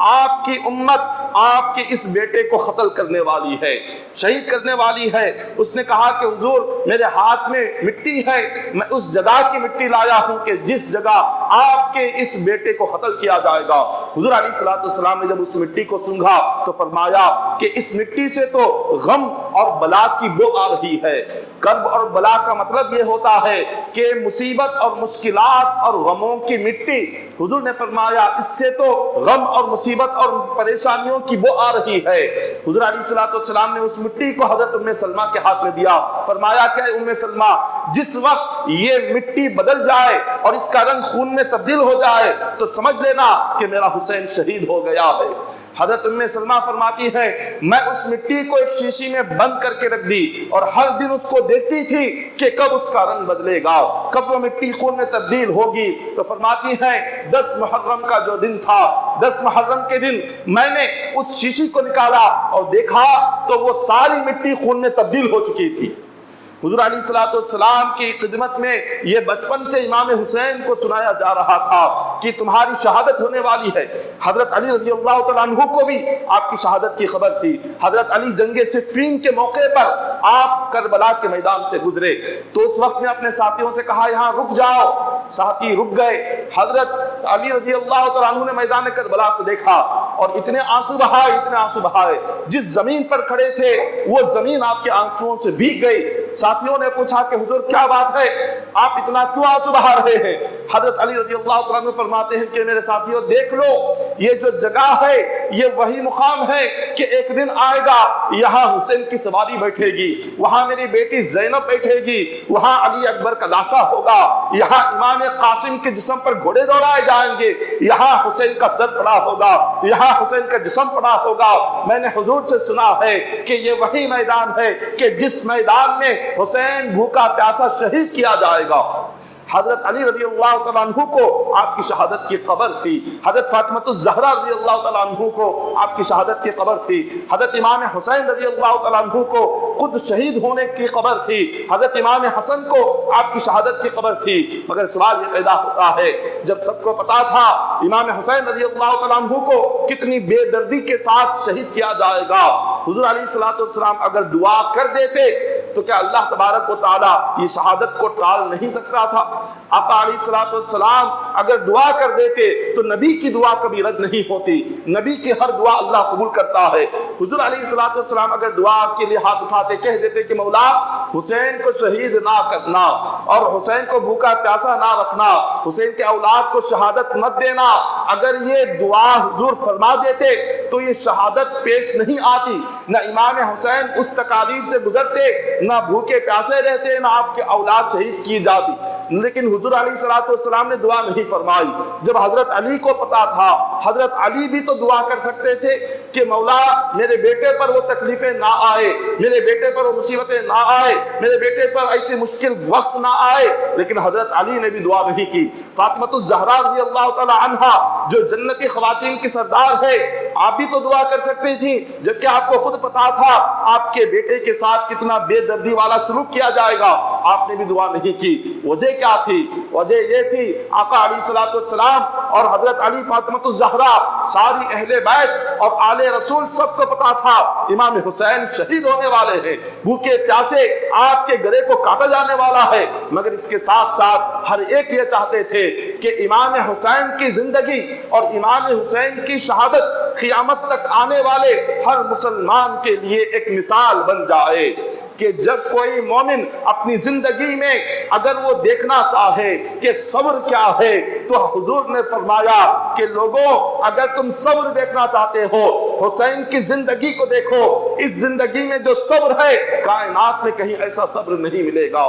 آپ کی امت آپ کے اس بیٹے کو قتل کرنے والی ہے، شہید کرنے والی ہے۔ اس نے کہا کہ حضور میرے ہاتھ میں مٹی ہے، میں اس جگہ کی مٹی لایا ہوں کہ جس جگہ آپ کے اس بیٹے کو قتل کیا جائے گا۔ حضور علیہ الصلوۃ والسلام نے جب اس مٹی کو سونگھا تو فرمایا کہ اس مٹی سے تو غم اور بلا کی بو آ رہی ہے۔ کرب اور بلا کا مطلب یہ ہوتا ہے کہ مصیبت اور مشکلات اور غموں کی مٹی۔ حضور نے فرمایا اس سے تو غم اور مصیبت اور پریشانیوں کی بو آ رہی ہے۔ حضور علیہ الصلوۃ والسلام نے اس مٹی کو حضرت ام سلمہ کے ہاتھ میں دیا، فرمایا کہ ام سلمہ جس وقت یہ مٹی بدل جائے اور اس کا رنگ خون میں تبدیل ہو جائے تو سمجھ لینا کہ میرا حسین شہید ہو گیا ہے۔ حضرت ام سلمہ فرماتی ہے میں اس مٹی کو ایک شیشی میں بند کر کے رکھ دی اور ہر دن اس کو دیکھتی تھی کہ کب اس کا رنگ بدلے گا، کب وہ مٹی خون میں تبدیل ہوگی۔ تو فرماتی ہیں 10 محرم کا جو دن تھا، 10 محرم کے دن میں نے اس شیشی کو نکالا اور دیکھا تو وہ ساری مٹی خون میں تبدیل ہو چکی تھی۔ حضور علیہ الصلوۃ والسلام کی خدمت میں یہ بچپن سے امام حسین کو سنایا جا رہا تھا کہ تمہاری شہادت ہونے والی ہے۔ حضرت علی رضی اللہ تعالیٰ عنہ کو بھی آپ کی شہادت کی خبر تھی۔ حضرت علی جنگ صفین کے موقع پر آپ کربلا کے میدان سے گزرے تو اس وقت میں اپنے ساتھیوں سے کہا یہاں رک جاؤ، ساتھی رک گئے۔ حضرت علی رضی اللہ تعالیٰ عنہ نے میدان کربلا کو دیکھا اور اتنے آنسو بہائے، اتنے آنسو بہائے، جس زمین پر کھڑے تھے وہ زمین آپ کے آنسوؤں سے بھیگ گئی۔ ساتھیوں نے پوچھا کہ حضور کیا بات ہے، آپ اتنا کیوں آنسو بہا رہے ہیں؟ حضرت علی رضی اللہ تعالیٰ عنہ فرماتے ہیں کہ میرے ساتھیوں دیکھ لو، یہ جو جگہ ہے یہ وہی مقام ہے کہ ایک دن آئے گا یہاں حسین کی سواری بیٹھے گی، وہاں میری بیٹی زینب بیٹھے گی، وہاں علی اکبر کا لاشا ہوگا، یہاں امام قاسم کے جسم پر گھوڑے دوڑائے جائیں گے، یہاں حسین کا سر پڑا ہوگا، یہاں حسین کا جسم پڑا ہوگا۔ میں نے حضور سے سنا ہے کہ یہ وہی میدان ہے کہ جس میدان میں حسین بھوکا پیاسا شہید کیا جائے گا۔ حضرت علی رضی اللہ تعالیٰ عنہ کو آپ کی شہادت کی خبر تھی، حضرت فاطمہ الزہرا رضی اللہ تعالیٰ عنہ کو آپ کی شہادت کی خبر تھی، حضرت امام حسین رضی اللہ تعالیٰ عنہ کو خود شہید ہونے کی خبر تھی، حضرت امام حسن کو آپ کی شہادت کی خبر تھی۔ مگر سوال یہ پیدا ہوتا ہے جب سب کو پتا تھا امام حسین رضی اللہ تعالیٰ عنہ کو کتنی بے دردی کے ساتھ شہید کیا جائے گا، حضور علیہ الصلوۃ والسلام اگر دعا کر دیتے تو کیا اللہ تبارک و تعالیٰ یہ شہادت کو ٹال نہیں سکتا تھا؟ آقا علیہ الصلوۃ والسلام اگر دعا کر دیتے تو نبی کی دعا کبھی رد نہیں ہوتی، نبی کی ہر دعا اللہ قبول کرتا ہے۔ حضور علیہ الصلوۃ والسلام اگر دعا کے لیے ہاتھ اٹھاتے کہہ دیتے کہ مولا حسین کو شہید نہ کرنا اور حسین کو بھوکا پیاسا نہ رکھنا، حسین کے اولاد کو شہادت مت دینا، اگر یہ دعا حضور فرما دیتے تو یہ شہادت پیش نہیں آتی، نہ امام حسین اس تکالیف سے گزرتے، نہ بھوکے پیاسے رہتے، نہ آپ کے اولاد شہید کی جاتی۔ لیکن حضور علیہ الصلوۃ والسلام نے دعا نہیں فرمائی۔ جب حضرت علی کو پتا تھا، حضرت علی بھی تو دعا کر سکتے تھے کہ مولا میرے بیٹے پر وہ تکلیفیں نہ آئے، میرے بیٹے پر وہ مصیبتیں نہ آئے، میرے بیٹے پر ایسی مشکل وقت نہ آئے، لیکن حضرت علی نے بھی دعا نہیں کی۔ فاطمہ الزہرا رضی اللہ تعالی عنہا جو جنتی خواتین کی سردار ہے، آپ بھی تو دعا کر سکتی تھی، جبکہ آپ کو خود پتا تھا آپ کے بیٹے کے ساتھ کتنا بے دردی والا سلوک کیا جائے گا، آپ نے بھی دعا نہیں کی۔ وجہ کیا تھی؟ وجہ یہ تھی آقا علیہ السلام اور حضرت علی فاطمہ الزہرا ساری اہل بیت اور آل رسول سب کو پتا تھا امام حسین شہید ہونے والے ہیں، بھوکے پیاسے آپ کے گلے کو کاٹا جانے والا ہے، مگر اس کے ساتھ ساتھ ہر ایک یہ چاہتے تھے کہ امام حسین کی زندگی اور امام حسین کی شہادت قیامت تک آنے والے ہر مسلمان کے لیے ایک مثال بن جائے کہ جب کوئی مومن اپنی زندگی میں اگر وہ دیکھنا چاہے کہ صبر کیا ہے، تو حضور نے فرمایا کہ لوگوں اگر تم صبر دیکھنا چاہتے ہو حسین کی زندگی کو دیکھو، اس زندگی میں جو صبر ہے کائنات میں کہیں ایسا صبر نہیں ملے گا۔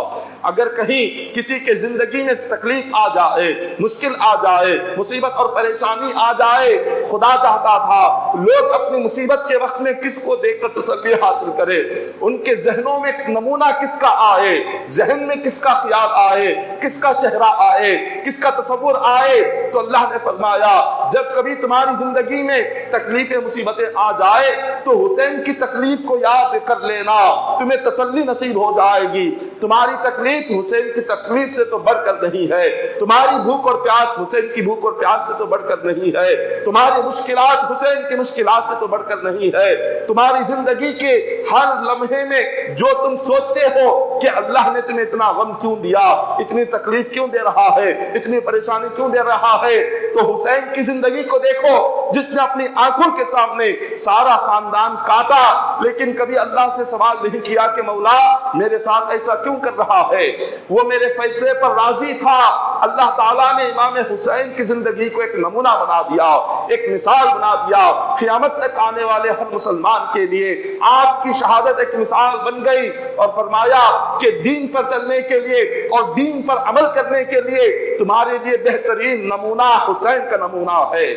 اگر کہیں کسی کے زندگی میں تکلیف آ جائے، مشکل آ جائے، مصیبت اور پریشانی آ جائے، خدا چاہتا تھا لوگ اپنی مصیبت کے وقت میں کس کو دیکھ کر تسلی حاصل کرے، ان کے ذہنوں میں نمونہ کس کا آئے، ذہن میں کس کا خیال آئے، کس کا چہرہ آئے، کس کا تصور آئے۔ تو اللہ نے فرمایا جب کبھی تمہاری زندگی میں تکلیف مصیبتیں آ جائے تو حسین کی تکلیف کو یاد کر لینا، تمہیں تسلی نصیب ہو جائے گی۔ تمہاری تکلیف حسین کی تکلیف سے تو بڑھ کر نہیں ہے، تمہاری بھوک اور پیاس حسین کی بھوک اور پیاس سے تو بڑھ کر نہیں ہے، تمہاری مشکلات حسین کی مشکلات سے تو بڑھ کر نہیں ہے۔ تمہاری زندگی کے ہر لمحے میں جو تم سوچتے ہو کہ اللہ نے تمہیں اتنا غم کیوں دیا، اتنی تکلیف کیوں دے رہا ہے، اتنی پریشانی کیوں دے رہا ہے، تو حسین کی زندگی کو دیکھو جس نے اپنی آنکھوں کے سامنے سارا خاندان کاٹا، لیکن کبھی اللہ سے سوال نہیں کیا کہ مولا میرے ساتھ ایسا کیوں کر رہا ہے، وہ میرے فیصلے پر راضی تھا۔ اللہ تعالیٰ نے امام حسین کی زندگی کو ایک نمونہ بنا دیا، ایک مثال بنا دیا، قیامت تک آنے والے ہر مسلمان کے لیے آپ کی شہادت ایک مثال بن گئی، اور فرمایا کہ دین پر چلنے کے لیے اور دین پر عمل کرنے کے لیے تمہارے لیے بہترین نمونہ حسین کا نمونہ ہے،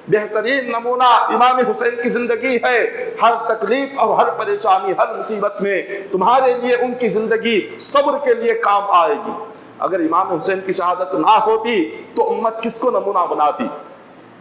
بہترین نمونہ امام حسین کی زندگی ہے۔ ہر تکلیف اور ہر پریشانی، ہر مصیبت میں تمہارے لیے ان کی زندگی صبر کے لیے کام آئے گی۔ اگر امام حسین کی شہادت نہ ہوتی تو امت کس کو نمونہ بناتی،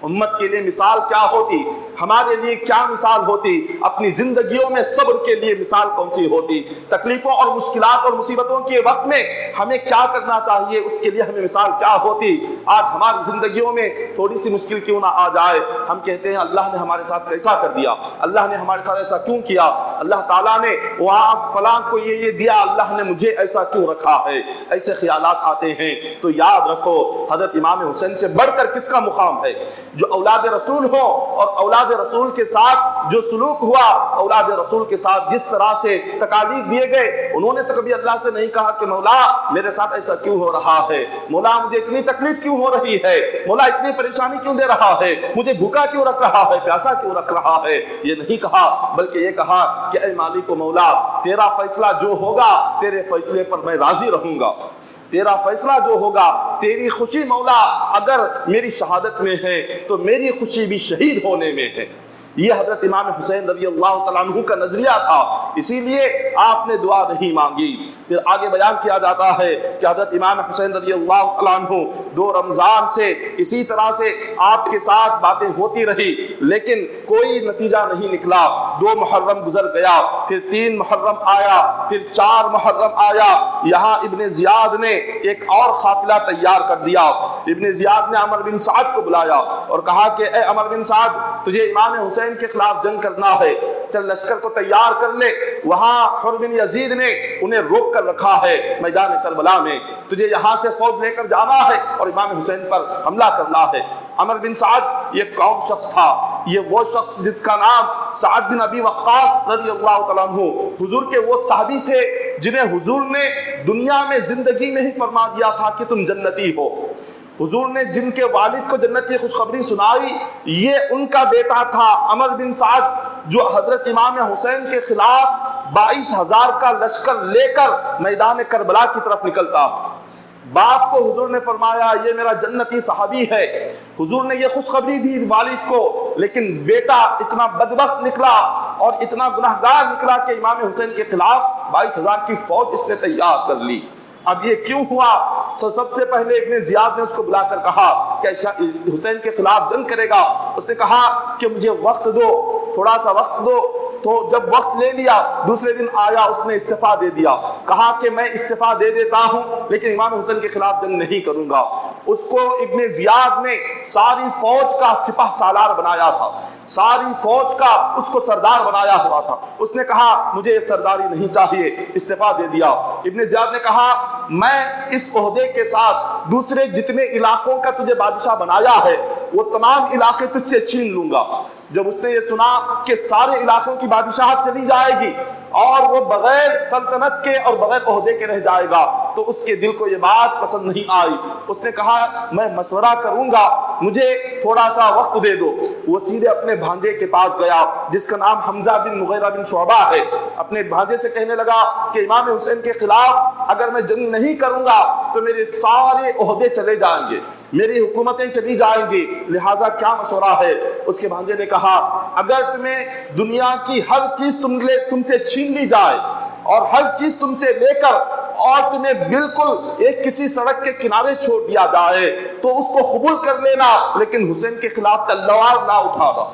امت کے لیے مثال کیا ہوتی، ہمارے لیے کیا مثال ہوتی، اپنی زندگیوں میں صبر کے لیے مثال کون سی ہوتی، تکلیفوں اور مشکلات اور مصیبتوں کے وقت میں ہمیں کیا کرنا چاہیے، اس کے لیے ہمیں مثال کیا ہوتی۔ آج ہماری زندگیوں میں تھوڑی سی مشکل کیوں نہ آ جائے، ہم کہتے ہیں اللہ نے ہمارے ساتھ کیسا کر دیا، اللہ نے ہمارے ساتھ ایسا کیوں کیا، اللہ تعالیٰ نے وہاں فلاں کو یہ دیا، اللہ نے مجھے ایسا کیوں رکھا ہے، ایسے خیالات آتے ہیں۔ تو یاد رکھو حضرت امام حسین سے بڑھ کر کس کا مقام ہے، جو اولاد رسول ہو اور اولاد رسول کے ساتھ جو سلوک ہوا، اولاد رسول کے ساتھ جس طرح سے تکالیف دیے گئے، انہوں نے تو کبھی اللہ سے نہیں کہا کہ مولا میرے ساتھ ایسا کیوں ہو رہا ہے، مولا مجھے اتنی تکلیف کیوں ہو رہی ہے، مولا اتنی پریشانی کیوں دے رہا ہے، مجھے بھوکا کیوں رکھ رہا ہے، پیاسا کیوں رکھ رہا ہے، یہ نہیں کہا، بلکہ یہ کہا کہ اے مالک و مولا تیرا فیصلہ جو ہوگا تیرے فیصلے پر میں راضی رہوں گا، تیرا فیصلہ جو ہوگا، تیری خوشی مولا اگر میری شہادت میں ہے تو میری خوشی بھی شہید ہونے میں ہے۔ یہ حضرت امام حسین رضی اللہ تعالیٰ عنہ کا نظریہ تھا، اسی لیے آپ نے دعا نہیں مانگی۔ پھر آگے بیان کیا جاتا ہے کہ حضرت امام حسین رضی اللہ تعالیٰ عنہ 2 رمضان سے اسی طرح سے آپ کے ساتھ باتیں ہوتی رہی، لیکن کوئی نتیجہ نہیں نکلا۔ 2 محرم گزر گیا، پھر 3 محرم آیا، پھر 4 محرم آیا، یہاں ابن زیاد نے ایک اور قافلہ تیار کر دیا۔ ابن زیاد نے عمر بن سعد کو بلایا اور کہا کہ اے عمر بن سعد تجھے امام حسین کے خلاف جنگ کرنا ہے، چل لشکر کو تیار کر لے۔ وہاں حر بن یزید نے انہیں روک کر رکھا ہے میدان کربلا میں، تجھے یہاں سے فوج لے کر جانا ہے اور امام حسین پر حملہ کرنا ہے۔ عمر بن سعد یہ کون شخص تھا؟ یہ وہ شخص جس کا نام سعد بن ابی وقاص رضی اللہ تعالیٰ عنہ، حضور کے وہ صحابی تھے جنہیں حضور نے دنیا میں زندگی میں ہی فرما دیا تھا کہ تم جنتی ہو۔ حضور نے جن کے والد کو جنت کی خوشخبری سنائی، یہ ان کا بیٹا تھا عمر بن سعد، جو حضرت امام حسین کے خلاف 22,000 کا لشکر لے کر میدان کربلا کی طرف نکلتا۔ باپ کو حضور نے فرمایا یہ میرا جنتی صحابی ہے، حضور نے یہ خوشخبری دی والد کو، لیکن بیٹا اتنا بدبخت نکلا اور اتنا گناہگار نکلا کہ امام حسین کے خلاف 22,000 کی فوج اس نے تیار کر لی۔ اب یہ کیوں ہوا؟ تو سب سے پہلے ابن زیاد نے اس کو بلا کر کہا کہ حسین کے خلاف جنگ کرے گا، اس نے کہا کہ مجھے وقت دو، تھوڑا سا وقت دو۔ تو جب وقت لے لیا، دوسرے دن آیا، اس نے استعفیٰ دے دیا، کہا کہ میں استعفیٰ دے دیتا ہوں لیکن امام حسین کے خلاف جنگ نہیں کروں گا۔ اس کو ابن زیاد نے ساری فوج کا سپہ سالار بنایا تھا، ساری فوج کا اس کو سردار بنایا ہوا تھا۔ اس نے کہا مجھے یہ سرداری نہیں چاہیے، استعفیٰ دے دیا۔ ابن زیاد نے کہا میں اس عہدے کے ساتھ دوسرے جتنے علاقوں کا تجھے بادشاہ بنایا ہے وہ تمام علاقے تجھ سے چھین لوں گا۔ جب اس نے یہ سنا کہ سارے علاقوں کی بادشاہت چلی جائے گی اور وہ بغیر سلطنت کے اور بغیر عہدے کے رہ جائے گا تو اس کے دل کو یہ بات پسند نہیں آئی۔ اس نے کہا میں مشورہ کروں گا، مجھے تھوڑا سا وقت دے دو۔ وہ سیدھے اپنے بھانجے کے پاس گیا جس کا نام حمزہ بن مغیرہ بن شعبہ ہے، اپنے بھانجے سے کہنے لگا کہ امام حسین کے خلاف اگر میں جنگ نہیں کروں گا تو میرے سارے عہدے چلے جائیں گے، میری حکومتیں چلی جائیں گی، لہٰذا کیا مشورہ ہے؟ اس کے بھانجے نے کہا اگر تمہیں دنیا کی ہر چیز تم سے چھین لی جائے اور ہر چیز تم سے لے کر اور تمہیں بالکل ایک کسی سڑک کے کنارے چھوڑ دیا جائے تو اس کو قبول کر لینا، لیکن حسین کے خلاف تلوار نہ اٹھانا،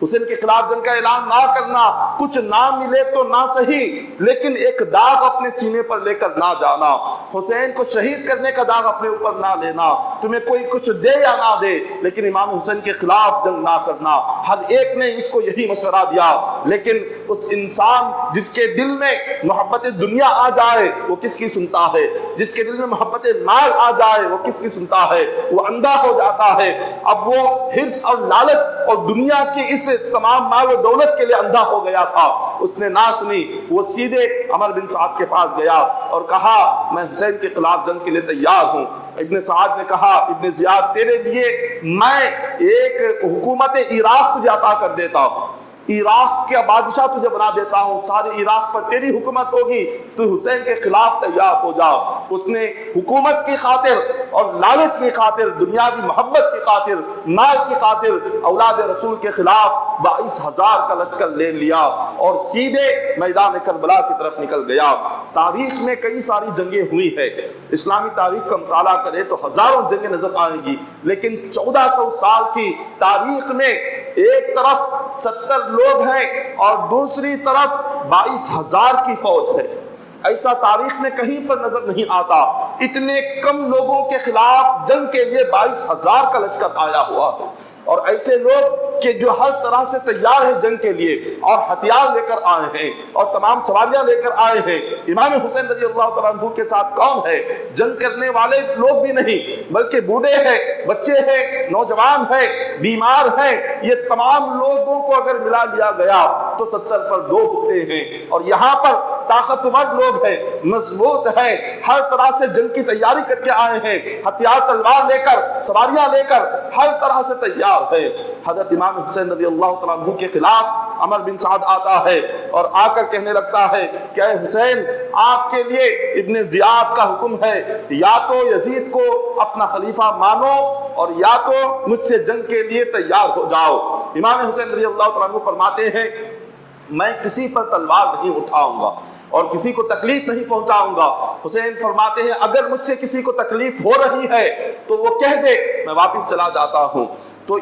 حسین کے خلاف جنگ کا اعلان نہ کرنا، کچھ نہ ملے تو نہ صحیح لیکن ایک داغ اپنے سینے پر لے کر نہ جانا، حسین کو شہید کرنے کا داغ اپنے اوپر نہ لینا، تمہیں کوئی کچھ دے یا نہ دے لیکن امام حسین کے خلاف جنگ نہ کرنا۔ ہر ایک نے اس کو یہی مشورہ دیا، لیکن اس انسان جس کے دل میں محبت دنیا آ جائے وہ کس کی سنتا ہے، جس کے دل میں محبت مال آ جائے وہ کس کی سنتا ہے، وہ اندھا ہو جاتا ہے۔ اب وہ حرص اور لالچ اور دنیا کی اس تمام مال و دولت کے لیے اندھا ہو گیا تھا، اس نے نہ سنی، وہ سیدھے عمر بن سعد کے پاس گیا اور کہا میں حسین کے خلاف جنگ کے لیے تیار ہوں۔ ابن سعد نے کہا ابن زیاد تیرے لیے میں ایک حکومت عراق تجھے عطا کر دیتا ہوں، عراق کا بادشاہ تجھے بنا دیتا ہوں، سارے عراق پر تیری حکومت ہوگی، تو حسین کے خلاف تیار ہو جا۔ اس نے حکومت کی خاطر اور لالچ کی خاطر، دنیاوی محبت کی خاطر، مال کی خاطر اولاد رسول کے خلاف 22,000 کا لشکر لے لیا اور سیدھے میدان کربلا کی طرف نکل گیا۔ تاریخ میں کئی ساری جنگیں ہوئی ہے، اسلامی تاریخ کا مطالعہ کرے تو ہزاروں جنگیں نظر آئیں گی، لیکن 1400 سال کی تاریخ میں ایک طرف 70 لوگ ہیں اور دوسری طرف 22,000 کی فوج ہے۔ ایسا تاریخ میں کہیں پر نظر نہیں آتا، اتنے کم لوگوں کے خلاف جنگ کے لیے 22,000 کا لشکر آیا ہوا ہے، اور ایسے لوگ کہ جو ہر طرح سے تیار ہیں جنگ کے لیے اور ہتھیار لے کر آئے ہیں اور تمام سواریاں لے کر آئے ہیں۔ امام حسین رضی اللہ تعالیٰ عنہ کے ساتھ کون ہے؟ جنگ کرنے والے لوگ بھی نہیں بلکہ بوڑھے ہیں، بچے ہیں، نوجوان ہیں، بیمار ہیں، یہ تمام لوگوں کو اگر ملا لیا گیا تو 70 پر 2 ہوتے ہیں، اور یہاں پر طاقتور لوگ ہیں، مضبوط ہیں، ہر طرح سے جنگ کی تیاری کر کے آئے ہیں، ہتھیار تلوار لے کر، سواریاں لے کر ہر طرح سے تیار ہے۔ حضرت امام حسین رضی اللہ تعالیٰ عنہ کے خلاف عمر بن سعد آتا ہے اور آ کر کہنے لگتا ہے کہ اے حسین، آپ کے لیے ابن زیاد کا حکم ہے، یا تو یزید کو اپنا خلیفہ مانو اور یا تو مجھ سے جنگ کے لیے تیار ہو جاؤ۔ امام حسین رضی اللہ تعالیٰ عنہ فرماتے ہیں میں کسی پر تلوار نہیں اٹھاؤں گا اور کسی کو تکلیف نہیں پہنچاؤں گا۔ حسین فرماتے ہیں اگر مجھ سے کسی کو تکلیف ہو رہی ہے تو وہ کہہ دے، میں واپس چلا جاتا ہوں۔ تو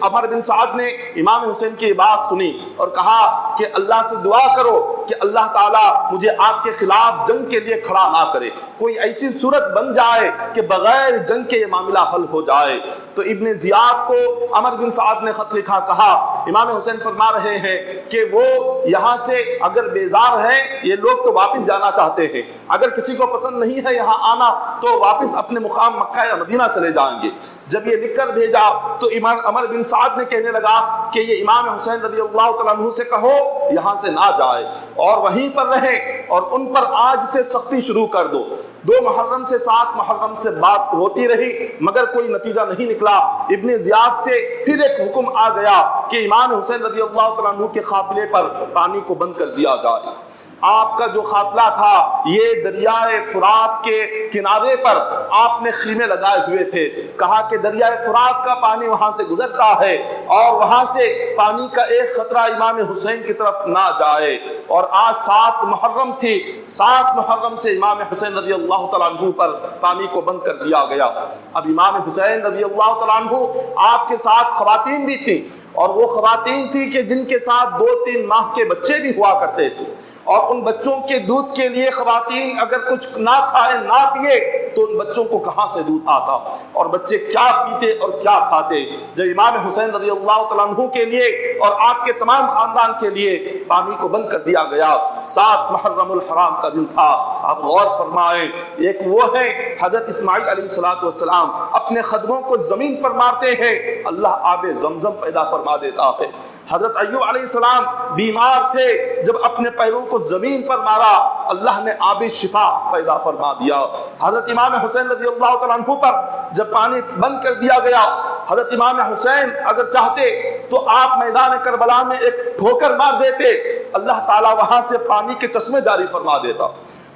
عمر بن سعد نے امام حسین کی بات سنی اور کہا کہ اللہ سے دعا کرو کہ اللہ تعالیٰ مجھے آپ کے خلاف جنگ کے لیے کھڑا نہ کرے، کوئی ایسی صورت بن جائے کہ بغیر جنگ کے یہ معاملہ حل ہو جائے۔ تو ابن زیاد کو عمر بن سعد نے خط لکھا، کہا امام حسین فرما رہے ہیں کہ وہ یہاں سے اگر بیزار ہیں، یہ لوگ تو واپس جانا چاہتے ہیں، اگر کسی کو پسند نہیں ہے یہاں آنا تو واپس اپنے مقام مکہ یا مدینہ چلے جائیں گے۔ جب یہ لکھ کر بھیجا تو عمر بن سعد نے کہنے لگا کہ یہ امام حسین رضی اللہ تعالیٰ عنہ سے کہو یہاں سے نہ جائے اور وہیں پر رہیں اور ان پر آج سے سختی شروع کر دو۔ 2 محرم سے 7 محرم سے بات ہوتی رہی مگر کوئی نتیجہ نہیں نکلا۔ ابن زیاد سے پھر ایک حکم آ گیا کہ امام حسین رضی اللہ تعالیٰ عنہ کے قافلے پر پانی کو بند کر دیا جائے۔ آپ کا جو قافلہ تھا یہ دریائے فرات کے کنارے پر آپ نے خیمے لگائے ہوئے تھے. کہا کہ دریائے فرات کا پانی وہاں سے گزرتا ہے اور وہاں سے پانی کا ایک قطرہ امام حسین کی طرف نہ جائے. اور آج 7 محرم تھی. 7 محرم سے امام حسین رضی اللہ تعالیٰ عنہ پر پانی کو بند کر دیا گیا. اب امام حسین رضی اللہ تعالیٰ عنہ آپ کے ساتھ خواتین بھی تھیں، اور وہ خواتین تھی کہ جن کے ساتھ 2-3 ماہ کے بچے بھی ہوا کرتے تھے، اور ان بچوں کے دودھ کے لیے خواتین اگر کچھ نہ کھائے نہ پیے تو ان بچوں کو کہاں سے دودھ آتا، اور بچے کیا پیتے اور کیا کھاتے. جب امام حسین رضی اللہ تعالیٰ عنہ کے لیے اور آپ کے تمام خاندان کے لیے پانی کو بند کر دیا گیا، 7 محرم الحرام کا دن تھا. آپ غور فرمائیں، ایک وہ ہے حضرت اسماعیل علیہ السلام اپنے قدموں کو زمین پر مارتے ہیں، اللہ آب زمزم پیدا فرما دیتا ہے. حضرت ایوب علیہ السلام بیمار تھے، جب اپنے پیروں کو زمین پر مارا اللہ نے آب شفا پیدا فرما دیا. حضرت امام حسین رضی اللہ تعالیٰ عنہ پر جب پانی بند کر دیا گیا، حضرت امام حسین اگر چاہتے تو آپ میدان کربلا میں ایک ٹھوکر مار دیتے، اللہ تعالیٰ وہاں سے پانی کے چشمے جاری فرما دیتا.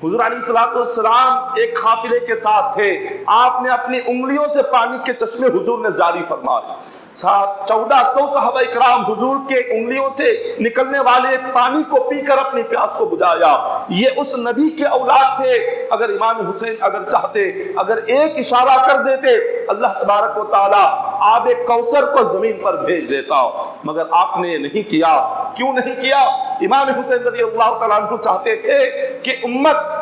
حضور علیہ السلام ایک قافلے کے ساتھ تھے، آپ نے اپنی انگلیوں سے پانی کے چشمے حضور نے جاری فرمائے. 1400 صحابہ اکرام حضور کے انگلیوں سے نکلنے والے پانی کو پی کر اپنی پیاس کو بجھایا. یہ اس نبی کے اولاد تھے. اگر امام حسین اگر چاہتے، اگر ایک اشارہ کر دیتے، اللہ تبارک و تعالی آب کوثر کو زمین پر بھیج دیتا، مگر آپ نے یہ نہیں کیا. کیوں نہیں کیا؟ امام حسین رضی اللہ تعالیٰ عنہ چاہتے تھے کہ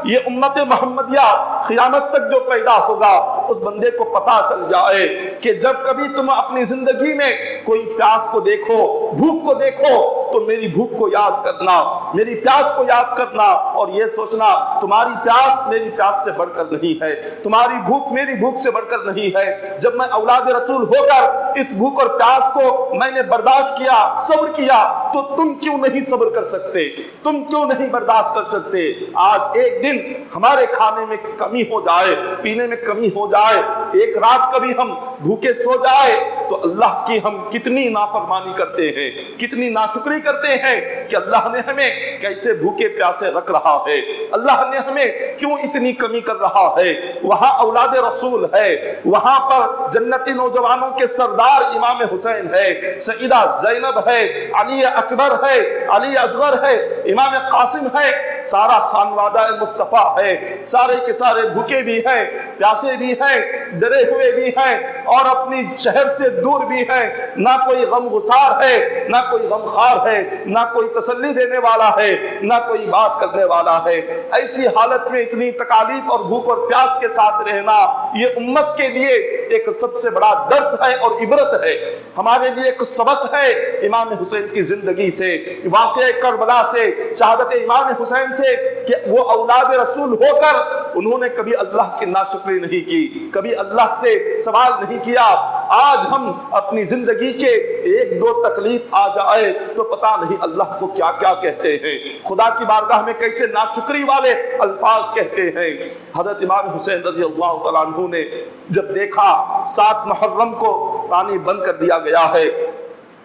یہ امت محمدیہ قیامت تک جو پیدا ہوگا اس بندے کو پتا چل جائے کہ جب کبھی تم اپنی زندگی میں کوئی پیاس کو دیکھو، بھوک کو دیکھو، تو میری بھوک کو یاد کرنا، میری پیاس کو یاد کرنا، اور یہ سوچنا تمہاری پیاس میری پیاس سے بڑھ کر نہیں ہے، تمہاری بھوک میری بھوک سے بڑھ کر نہیں ہے. جب میں اولاد رسول ہو کر اس بھوک اور پیاس کو میں نے برداشت کیا، صبر کیا، تو تم کیوں نہیں صبر کر سکتے؟ تم کیوں نہیں برداشت کر سکتے؟ آج ایک دن ہمارے کھانے میں کمی ہو جائے، پینے میں کمی ہو جائے، ایک رات کبھی ہم بھوکے سو جائے، تو اللہ کی ہم کتنی نافرمانی کرتے ہیں، کتنی ناشکری کرتے ہیں کہ اللہ نے ہمیں کیسے بھوکے پیاسے رکھ رہا ہے، اللہ نے ہمیں کیوں اتنی کمی کر رہا ہے. وہاں اولاد رسول ہے، وہاں پر جنتی نوجوانوں کے سردار امام حسین ہے، سیدہ زینب ہے، علی اکبر ہے، علی اصغر ہے، امام قاسم ہے، سارا خانوادہ مصطفیٰ ہے. سارے کے سارے بھوکے بھی ہیں، پیاسے بھی ہیں، ڈرے ہوئے بھی ہیں، اور اپنی شہر سے دور بھی ہیں. نہ کوئی غم گسار ہے، نہ کوئی غم خار ہے، نہ کوئی تسلی دینے والا ہے، نہ کوئی بات کرنے والا ہے. ایسی حالت میں اتنی تکالیف اور بھوک اور پیاس کے ساتھ رہنا یہ امت کے لیے ایک سب سے بڑا درد ہے اور عبرت ہے. ہمارے لیے ایک سبق ہے امام حسین کی زندگی سے، واقعہ کربلا سے، شہادت امام حسین سے، کہ وہ اولاد رسول ہو کر انہوں نے کبھی اللہ کی ناشکری نہیں کی، کبھی اللہ سے سوال نہیں کیا. آج ہم اپنی زندگی کے 1-2 تکلیف آ جائے تو پتہ نہیں اللہ کو کیا کیا کہتے ہیں، خدا کی بارگاہ میں کیسے ناشکری والے الفاظ کہتے ہیں. حضرت امام حسین رضی اللہ تعالیٰ عنہ نے جب دیکھا 7 محرم کو پانی بند کر دیا گیا ہے،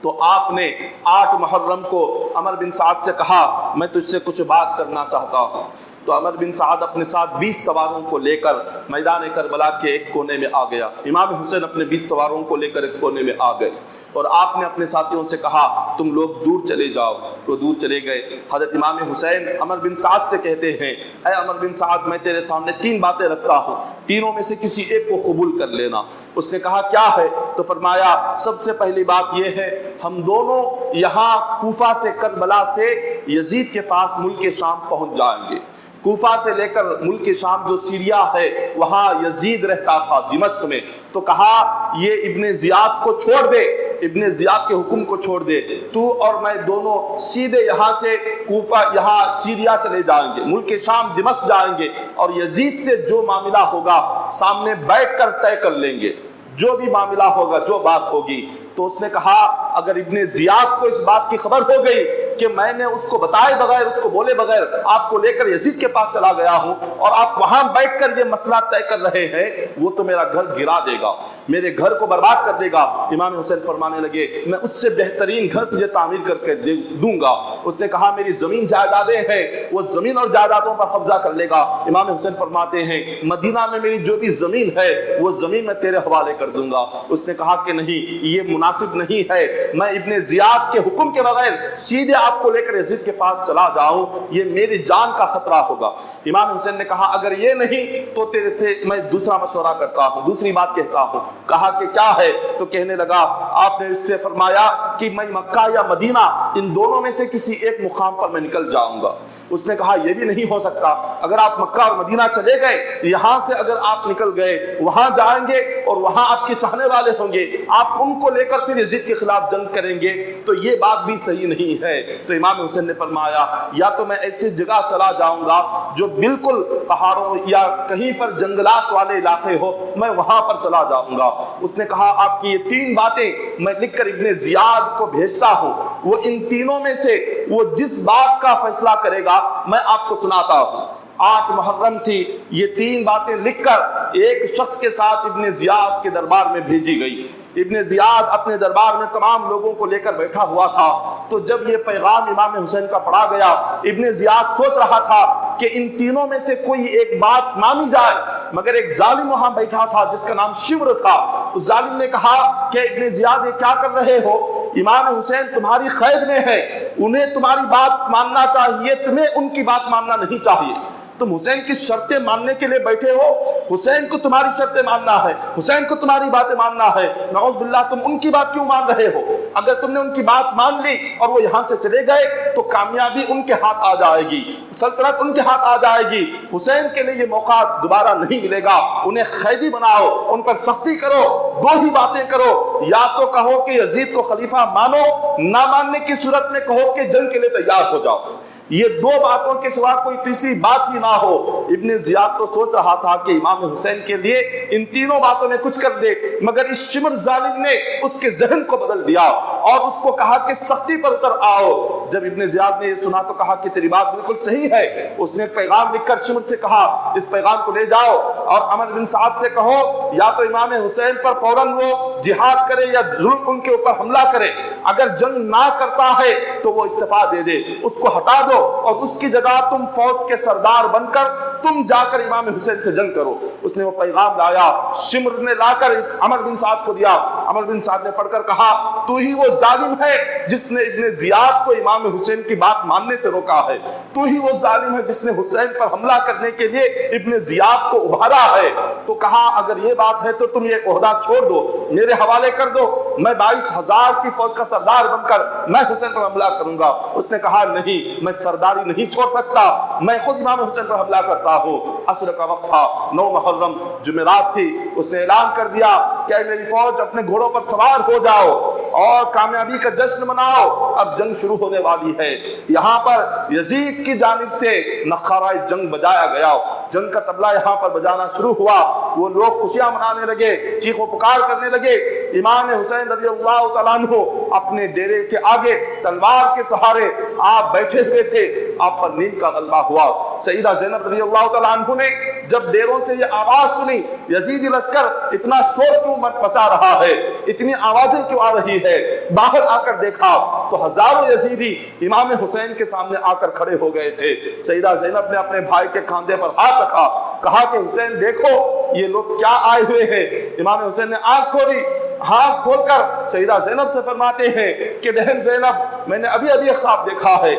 تو آپ نے 8 محرم کو عمر بن سعد سے کہا میں تجھ سے کچھ بات کرنا چاہتا ہوں. تو عمر بن سعد اپنے ساتھ 20 سواروں کو لے کر میدان کربلا کے ایک کونے میں آ گیا. امام حسین اپنے 20 سواروں کو لے کر ایک کونے میں آ گئے، اور آپ نے اپنے ساتھیوں سے کہا تم لوگ دور چلے جاؤ. وہ دور چلے گئے. حضرت امام حسین عمر بن سعد سے کہتے ہیں اے عمر بن سعد، میں تیرے سامنے 3 باتیں رکھتا ہوں، تینوں میں سے کسی ایک کو قبول کر لینا. اس نے کہا کیا ہے؟ تو فرمایا سب سے پہلی بات یہ ہے ہم دونوں یہاں کوفہ سے کربلا سے یزید کے پاس ملک شام پہنچ جائیں گے. کوفہ سے لے کر ملک شام جو سیریا ہے وہاں یزید رہتا تھا دمشق میں. تو کہا یہ ابن زیاد کو چھوڑ دے، ابن زیاد کے حکم کو چھوڑ دے، تو اور میں دونوں سیدھے یہاں سے کوفہ یہاں سیریا چلے جائیں گے، ملک شام دمشق جائیں گے، اور یزید سے جو معاملہ ہوگا سامنے بیٹھ کر طے کر لیں گے، جو بھی معاملہ ہوگا، جو بات ہوگی. تو اس نے کہا اگر ابن زیاد کو اس بات کی خبر ہو گئی کہ میں نے اس کو بتائے بغیر، اس کو بولے بغیر آپ کو لے کر یزید کے پاس چلا گیا ہوں اور آپ وہاں بیٹھ کر یہ مسئلہ طے کر رہے ہیں، وہ تو میرا گھر گرا دے گا، میرے گھر کو برباد کر دے گا. امام حسین فرمانے لگے میں اس سے بہترین گھر تجھے تعمیر کر کے دوں گا. اس نے کہا میری زمین جائیدادیں ہیں، وہ زمین اور جائیدادوں پر قبضہ کر لے گا۔ امام حسین فرماتے ہیں مدینہ میں میری جو بھی زمین ہے وہ زمین میں تیرے حوالے کر دوں گا۔ اس نے کہا کہ نہیں، یہ مناسب نہیں ہے، میں ابن زیاد کے حکم کے بغیر سیدھے آپ کو لے کر یزید کے پاس چلا جاؤں، یہ میری جان کا خطرہ ہوگا۔ امام حسین نے کہا اگر یہ نہیں تو تیرے سے میں دوسرا مشورہ کرتا ہوں، دوسری بات کہتا ہوں۔ کہا کہ کیا ہے؟ تو کہنے لگا آپ نے اس سے فرمایا کہ میں مکہ یا مدینہ ان دونوں میں سے کسی ایک مقام پر میں نکل جاؤں گا۔ اس نے کہا یہ بھی نہیں ہو سکتا، اگر آپ مکہ اور مدینہ چلے گئے، یہاں سے اگر آپ نکل گئے وہاں جائیں گے اور وہاں آپ کے چاہنے والے ہوں گے، آپ ان کو لے کر پھر یزید کے خلاف جنگ کریں گے، تو یہ بات بھی صحیح نہیں ہے۔ تو امام حسین نے فرمایا یا تو میں ایسی جگہ چلا جاؤں گا جو بالکل پہاڑوں یا کہیں پر جنگلات والے علاقے ہو، میں وہاں پر چلا جاؤں گا۔ اس نے کہا آپ کی یہ تین باتیں میں لکھ کر ابن زیاد کو بھیجتا ہوں، وہ ان تینوں میں سے وہ جس بات کا فیصلہ کرے گا میں آپ کو سناتا ہوں۔ 8 محرم تھی، یہ تین باتیں لکھ کر ایک شخص کے ساتھ ابن زیاد کے دربار میں بھیجی گئی۔ ابن زیاد اپنے دربار میں تمام لوگوں کو لے کر بیٹھا ہوا تھا، تو جب یہ پیغام امام حسین کا پڑھا گیا، ابن زیاد سوچ رہا تھا کہ ان تینوں میں سے کوئی ایک بات مانی جائے، مگر ایک ظالم وہاں بیٹھا تھا جس کا نام شمر تھا۔ اس ظالم نے کہا کہ ابن زیاد یہ کیا کر رہے ہو؟ امام حسین تمہاری خیر میں ہے، انہیں تمہاری بات ماننا چاہیے، تمہیں ان کی بات ماننا نہیں چاہیے۔ تم حسین کی شرطیں ماننے کے لیے بیٹھے ہو، حسین کو تمہاری شرطیں ماننا ہے، حسین کو تمہاری باتیں ماننا ہے، نعوذ باللہ تم ان کی بات کیوں مان رہے ہو؟ اگر تم نے ان کی بات مان لی اور وہ یہاں سے چلے گئے تو کامیابی ان کے ہاتھ آ جائے گی، سلطنت ان کے ہاتھ آ جائے گی، حسین کے لیے یہ موقع دوبارہ نہیں ملے گا۔ انہیں قیدی بناؤ، ان پر سختی کرو، دو ہی باتیں کرو، یا تو کہو کہ یزید کو خلیفہ مانو، نہ ماننے کی صورت میں کہو کہ جنگ کے لیے تیار ہو جاؤ، یہ دو باتوں کے سوا کوئی تیسری بات بھی نہ ہو۔ ابن زیاد تو سوچ رہا تھا کہ امام حسین کے لیے ان تینوں باتوں میں کچھ کر دے، مگر اس شمر ظالم نے اس کے ذہن کو بدل دیا اور اس کو کہا کہ سختی پر اتر آؤ۔ جب ابن زیاد نے یہ سنا تو کہا کہ تیری بات بالکل صحیح ہے۔ اس نے پیغام لکھ کر شمر سے کہا اس پیغام کو لے جاؤ اور عمر بن سعد سے کہو یا تو امام حسین پر فوراً وہ جہاد کرے یا ظلم ان کے اوپر حملہ کرے، اگر جنگ نہ کرتا ہے تو وہ استعفیٰ دے دے، اس کو ہٹا دو اور اس کی جگہ تم فوج کے سردار بن کر تم جا کر امام حسین سے جنگ کرو۔ اس نے وہ پیغام لایا، شمر نے لا کر عمر بن سعد کو دیا۔ عمر بن سعد نے پڑھ کر کہا تو ہی وہ ظالم ہے جس نے ابن زیاد کو امام حسین کی بات ماننے سے روکا ہے، تو ہی وہ ظالم ہے جس نے حسین پر حملہ کرنے کے لیے ابن زیاد کو ابھارا ہے۔ تو کہا اگر یہ بات ہے تو تم یہ عہدہ چھوڑ دو، میرے حوالے کر دو، میں 22,000 کی فوج کا سردار بن کر میں حسین پر حملہ کروں گا۔ اس نے کہا نہیں، میں سرداری نہیں چھوڑ سکتا، میں خود امام حسین پر حملہ کرتا ہوں۔ عصر کا وقت تھا، 9 محرم جمعرات تھی۔ اس نے اعلان کر دیا کہ میری فوج اپنے گھوڑوں پر سوار ہو جاؤ اور کامیابی کا جشن مناؤ، اب جنگ شروع ہونے والی ہے۔ یہاں پر یزید کی جانب سے نخارہ جنگ بجایا گیا، جنگ کا طبلہ یہاں پر بجانا شروع ہوا، وہ لوگ خوشیاں منانے لگے، چیخ و پکار کرنے لگے۔ امام حسین رضی اللہ تعالیٰ عنہ اپنے ڈیرے کے آگے تلوار کے سہارے آپ بیٹھے ہوئے تھے، آپ پر نیند کا غلبہ ہوا۔ سیدہ زینب رضی اللہ تعالیٰ عنہ نے جب ڈیروں سے یہ آواز سنی یزیدی لشکر اتنا شور کیوں مچا رہا ہے، اتنی آوازیں کیوں آ رہی ہے، باہر آ کر دیکھا تو ہزاروں یزیدی امام حسین کے سامنے آ کر کھڑے ہو گئے تھے۔ سیدہ زینب نے اپنے بھائی کے کاندھے پر ہاتھ رکھا، کہا کہ حسین دیکھو یہ لوگ کیا آئے ہوئے ہیں۔ امام حسین نے آنکھ کھولی، ہاتھ کھول کر سیدہ زینب سے فرماتے ہیں کہ بہن زینب میں نے ابھی ایک خواب دیکھا ہے۔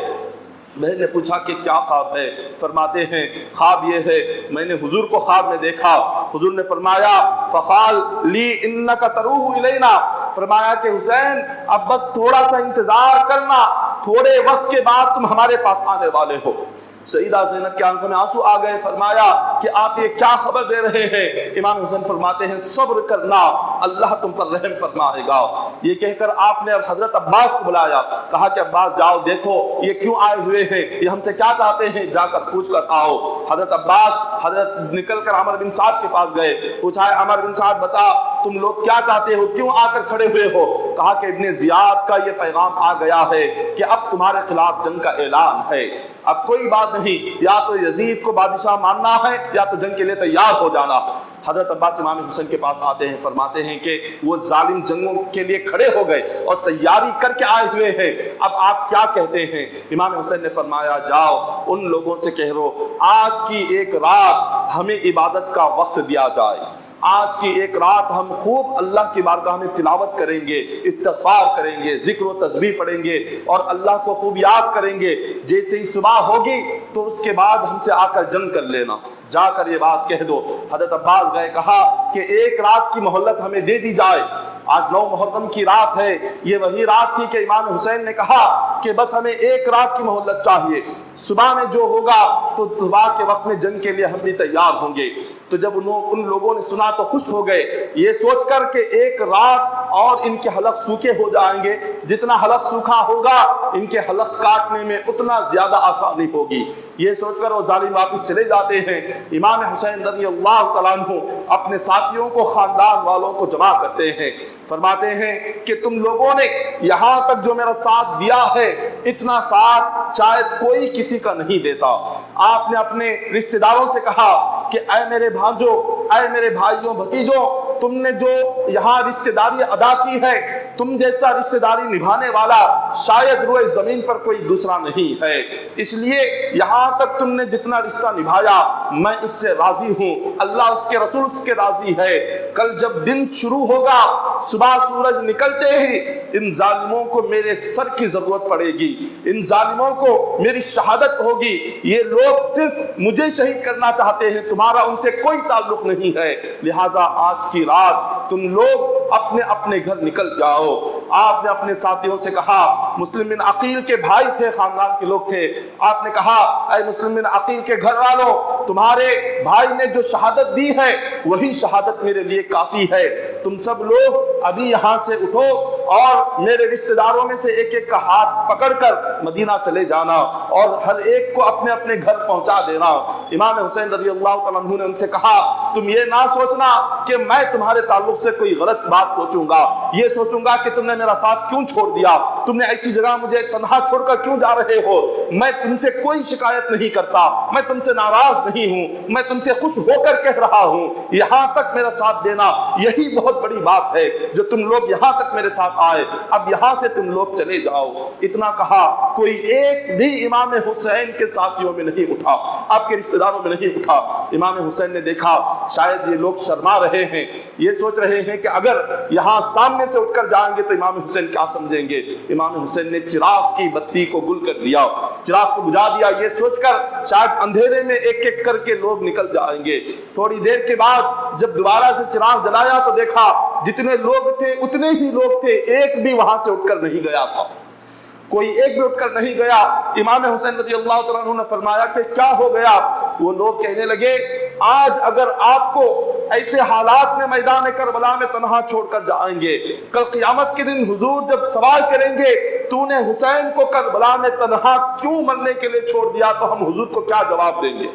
بہن نے پوچھا کہ کیا خواب ہے؟ فرماتے ہیں خواب یہ ہے میں نے حضور کو خواب میں دیکھا، حضور نے فرمایا فقال لی انک تروح الینا، فرمایا کہ حسین اب بس تھوڑا سا انتظار کرنا، تھوڑے وقت کے بعد تم ہمارے پاس آنے والے ہو۔ سیدہ زینب کے آنکھوں میں آنسو آ گئے، فرمایا کہ آپ یہ کیا خبر دے رہے ہیں؟ امام حسین فرماتے ہیں صبر کرنا، اللہ تم پر رحم فرمائے گا۔ یہ کہہ کر آپ نے اب حضرت عباس کو بلایا، کہا کہ عباس جاؤ دیکھو یہ کیوں آئے ہوئے ہیں، یہ ہم سے کیا چاہتے ہیں، جا کر پوچھ کر آؤ۔ حضرت عباس حضرت نکل کر عمر بن سعد کے پاس گئے، پوچھا ہے عمر بن سعد بتا تم لوگ کیا چاہتے ہو، کیوں آ کر کھڑے ہوئے ہو؟ کہا کہ ابن زیاد کا یہ پیغام آ گیا ہے کہ اب تمہارے خلاف جنگ کا اعلان ہے، اب کوئی بات نہیں، یا تو یزید کو بادشاہ ماننا ہے یا تو جنگ کے لیے تیار ہو جانا۔ حضرت عباس امام حسین کے پاس آتے ہیں، فرماتے ہیں کہ وہ ظالم جنگوں کے لیے کھڑے ہو گئے اور تیاری کر کے آئے ہوئے ہیں، اب آپ کیا کہتے ہیں؟ امام حسین نے فرمایا جاؤ ان لوگوں سے کہہ رہو آج کی ایک رات ہمیں عبادت کا وقت دیا جائے، آج کی ایک رات ہم خوب اللہ کی بارگاہ میں تلاوت کریں گے، استغفار کریں گے، ذکر و تسبیح پڑھیں گے اور اللہ کو خوب یاد کریں گے، جیسے ہی صبح ہوگی تو اس کے بعد ہم سے آ کر جنگ کر لینا، جا کر یہ بات کہہ دو۔ حضرت عباس گئے، کہا کہ ایک رات کی مہلت ہمیں دے دی جائے، آج 9 محرم کی رات ہے، یہ وہی رات تھی کہ امام حسین نے کہا کہ بس ہمیں ایک رات کی مہلت چاہیے، صبح میں جو ہوگا تو صبح کے وقت میں جنگ کے لیے ہم بھی تیار ہوں گے۔ تو جب ان لوگوں نے سنا تو خوش ہو گئے، یہ سوچ کر کہ ایک رات اور ان کے حلق سوکھے ہو جائیں گے، جتنا حلق سوکھا ہوگا ان کے حلق کاٹنے میں اتنا زیادہ آسانی ہوگی، یہ سوچ کر وہ ظالم واپس چلے جاتے ہیں۔ امام حسین رضی اللہ تعالیٰ عنہ اپنے ساتھیوں کو، خاندان والوں کو جمع کرتے ہیں، فرماتے ہیں کہ تم لوگوں نے یہاں تک جو میرا ساتھ دیا ہے اتنا ساتھ شاید کوئی کسی کا نہیں دیتا۔ آپ نے اپنے رشتہ داروں سے کہا کہ اے میرے بھانجو، اے میرے بھائیوں بھتیجوں، تم نے جو یہاں رشتہ داری ادا کی ہے، تم جیسا رشتہ داری نبھانے والا شاید روئے زمین پر کوئی دوسرا نہیں ہے، اس لیے یہاں تک تم نے جتنا رشتہ نبھایا میں اس سے راضی ہوں، اللہ اس کے رسول اس کے راضی ہے۔ کل جب دن شروع ہوگا، صبح سورج نکلتے ہی ان ظالموں کو میرے سر کی ضرورت پڑے گی، ان ظالموں کو میری شہادت ہوگی، یہ لوگ صرف مجھے شہید کرنا چاہتے ہیں، تمہارا ان سے کوئی تعلق نہیں ہے، لہٰذا آج کی رات تم لوگ اپنے اپنے گھر نکل جاؤ۔ آپ نے اپنے ساتھیوں سے کہا، مسلم بن عقیل کے بھائی تھے، خاندان کے لوگ تھے، آپ نے کہا اے مسلم بن عقیل کے گھر والوں، تمہارے بھائی نے جو شہادت دی ہے وہی شہادت میرے لیے کافی ہے، تم سب لوگ ابھی یہاں سے اٹھو اور میرے رشتہ داروں میں سے ایک ایک کا ہاتھ پکڑ کر مدینہ چلے جانا اور ہر ایک کو اپنے اپنے گھر پہنچا دینا۔ امام حسین رضی اللہ تعالیٰ عنہ نے ان سے کہا تم یہ نہ سوچنا کہ میں تمہارے تعلق سے کوئی غلط بات سوچوں گا، یہ سوچوں گا کہ تم نے میرا ساتھ کیوں چھوڑ دیا، تم نے ایسی جگہ مجھے تنہا چھوڑ کر کیوں جا رہے ہو، میں تم سے کوئی شکایت نہیں کرتا، میں تم سے ناراض نہیں ہوں، میں تم سے خوش ہو کر کہہ رہا ہوں، یہاں تک میرا ساتھ دینا یہی بہت بڑی بات ہے جو تم لوگ یہاں تک میرے ساتھ آئے، اب یہاں سے تم لوگ چلے جاؤ۔ اتنا کہا، کوئی ایک بھی امام حسین کے ساتھیوں میں نہیں اٹھا، آپ کے رشتہ داروں میں نہیں اٹھا۔ امام حسین نے دیکھا شاید یہ لوگ شرما رہے ہیں، یہ سوچ رہے ہیں کہ اگر یہاں سامنے سے اٹھ کر جائیں گے تو امام حسین کیا سمجھیں گے۔ امام حسین نے چراغ کی بتی کو گل کر دیا، چراغ کو بجھا دیا، یہ سوچ کر شاید اندھیرے میں ایک ایک کر کے لوگ نکل جائیں گے۔ تھوڑی دیر کے بعد جب دوبارہ سے چراغ جلایا تو دیکھا جتنے لوگ تھے اتنے ہی لوگ تھے، ایک بھی وہاں سے اٹھ کر نہیں گیا تھا، کوئی ایک بھی اٹھ کر نہیں گیا۔ امام حسین رضی اللہ تعالیٰ عنہ نے فرمایا کہ کیا ہو گیا؟ وہ لوگ کہنے لگے آج اگر آپ کو ایسے حالات میں میدان کربلا میں تنہا چھوڑ کر جائیں گے، کل قیامت کے دن حضور جب سوال کریں گے تو نے حسین کو کربلا میں تنہا کیوں مرنے کے لیے چھوڑ دیا، تو ہم حضور کو کیا جواب دیں گے؟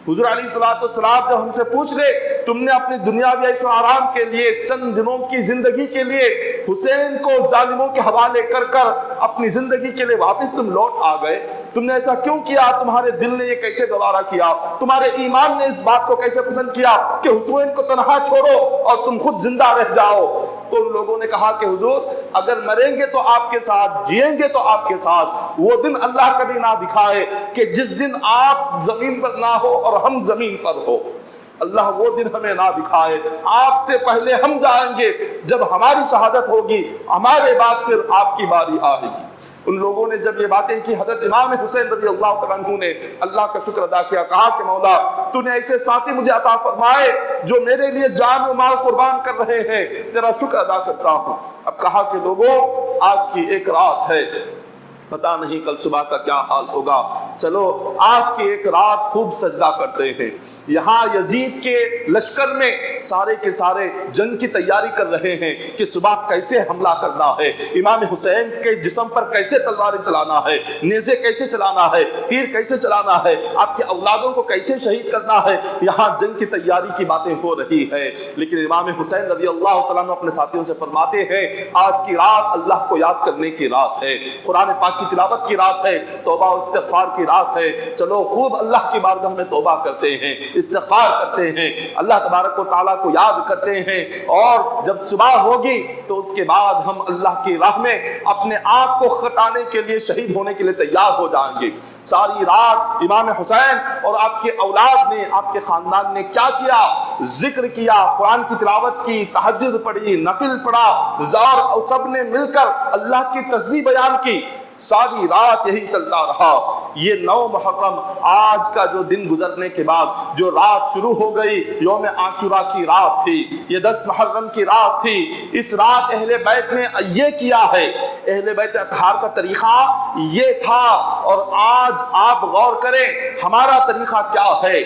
حضور علیہ السلام جب ہم سے پوچھ رہے تم نے اپنی دنیاوی عیش و آرام کے لیے چند دنوں کی زندگی کے لیے حسین کو ظالموں کے حوالے کر کر اپنی زندگی کے لیے واپس تم لوٹ آ گئے، تم نے ایسا کیوں کیا؟ تمہارے دل نے یہ کیسے گوارا کیا؟ تمہارے ایمان نے اس بات کو کیسے پسند کیا کہ حسین کو تنہا چھوڑو اور تم خود زندہ رہ جاؤ؟ تو ان لوگوں نے کہا کہ حضور اگر مریں گے تو آپ کے ساتھ، جئیں گے تو آپ کے ساتھ، وہ دن اللہ کبھی نہ دکھائے کہ جس دن آپ زمین پر نہ ہو اور ہم زمین پر ہو، اللہ وہ دن ہمیں نہ دکھائے، آپ سے پہلے ہم جائیں گے، جب ہماری شہادت ہوگی ہمارے بعد پھر آپ کی باری آئے گی۔ ان لوگوں نے جب یہ باتیں کی، حضرت امام حسین رضی اللہ تعالیٰ عنہ نے اللہ کا شکر ادا کیا، کہا کہ مولا تو نے ایسے ساتھی مجھے عطا فرمائے جو میرے لیے جان و مال قربان کر رہے ہیں، تیرا شکر ادا کرتا ہوں۔ اب کہا کہ لوگوں آج کی ایک رات ہے، پتہ نہیں کل صبح کا کیا حال ہوگا، چلو آج کی ایک رات خوب سجدہ کرتے ہیں۔ یہاں یزید کے لشکر میں سارے کے سارے جنگ کی تیاری کر رہے ہیں کہ صبح کیسے حملہ کرنا ہے، امام حسین کے جسم پر کیسے تلواریں چلانا ہے، نیزے کیسے چلانا ہے، تیر کیسے چلانا ہے، آپ کے اولادوں کو کیسے شہید کرنا ہے، یہاں جنگ کی تیاری کی باتیں ہو رہی ہے۔ لیکن امام حسین رضی اللہ تعالیٰ عنہ اپنے ساتھیوں سے فرماتے ہیں آج کی رات اللہ کو یاد کرنے کی رات ہے، قرآن پاک کی تلاوت کی رات ہے، توبہ و استغفار کی رات ہے، چلو خوب اللہ کی بارگاہ میں توبہ کرتے ہیں۔ استغفار کرتے ہیں، اللہ تبارک و تعالیٰ کو یاد کرتے ہیں، اور جب صبح ہوگی تو اس کے بعد ہم اللہ کی راہ میں اپنے آپ کو خطانے کے لیے، شہید ہونے کے لیے تیار ہو جائیں گے۔ ساری رات امام حسین اور آپ کے اولاد نے، آپ کے خاندان نے کیا کیا؟ ذکر کیا، قرآن کی تلاوت کی، تہجد پڑھی، نفل پڑھا، اور سب نے مل کر اللہ کی تسبیح بیان کی، ساری رات یہی چلتا رہا۔ یہ 9 محرم آج کا جو دن گزرنے کے بعد جو رات شروع ہو گئی، یوم عاشورہ کی رات تھی، یہ 10 محرم کی رات تھی۔ اس رات اہل بیت نے یہ کیا ہے، اہل بیت اطہار کا طریقہ یہ تھا، اور آج آپ غور کریں ہمارا طریقہ کیا ہے،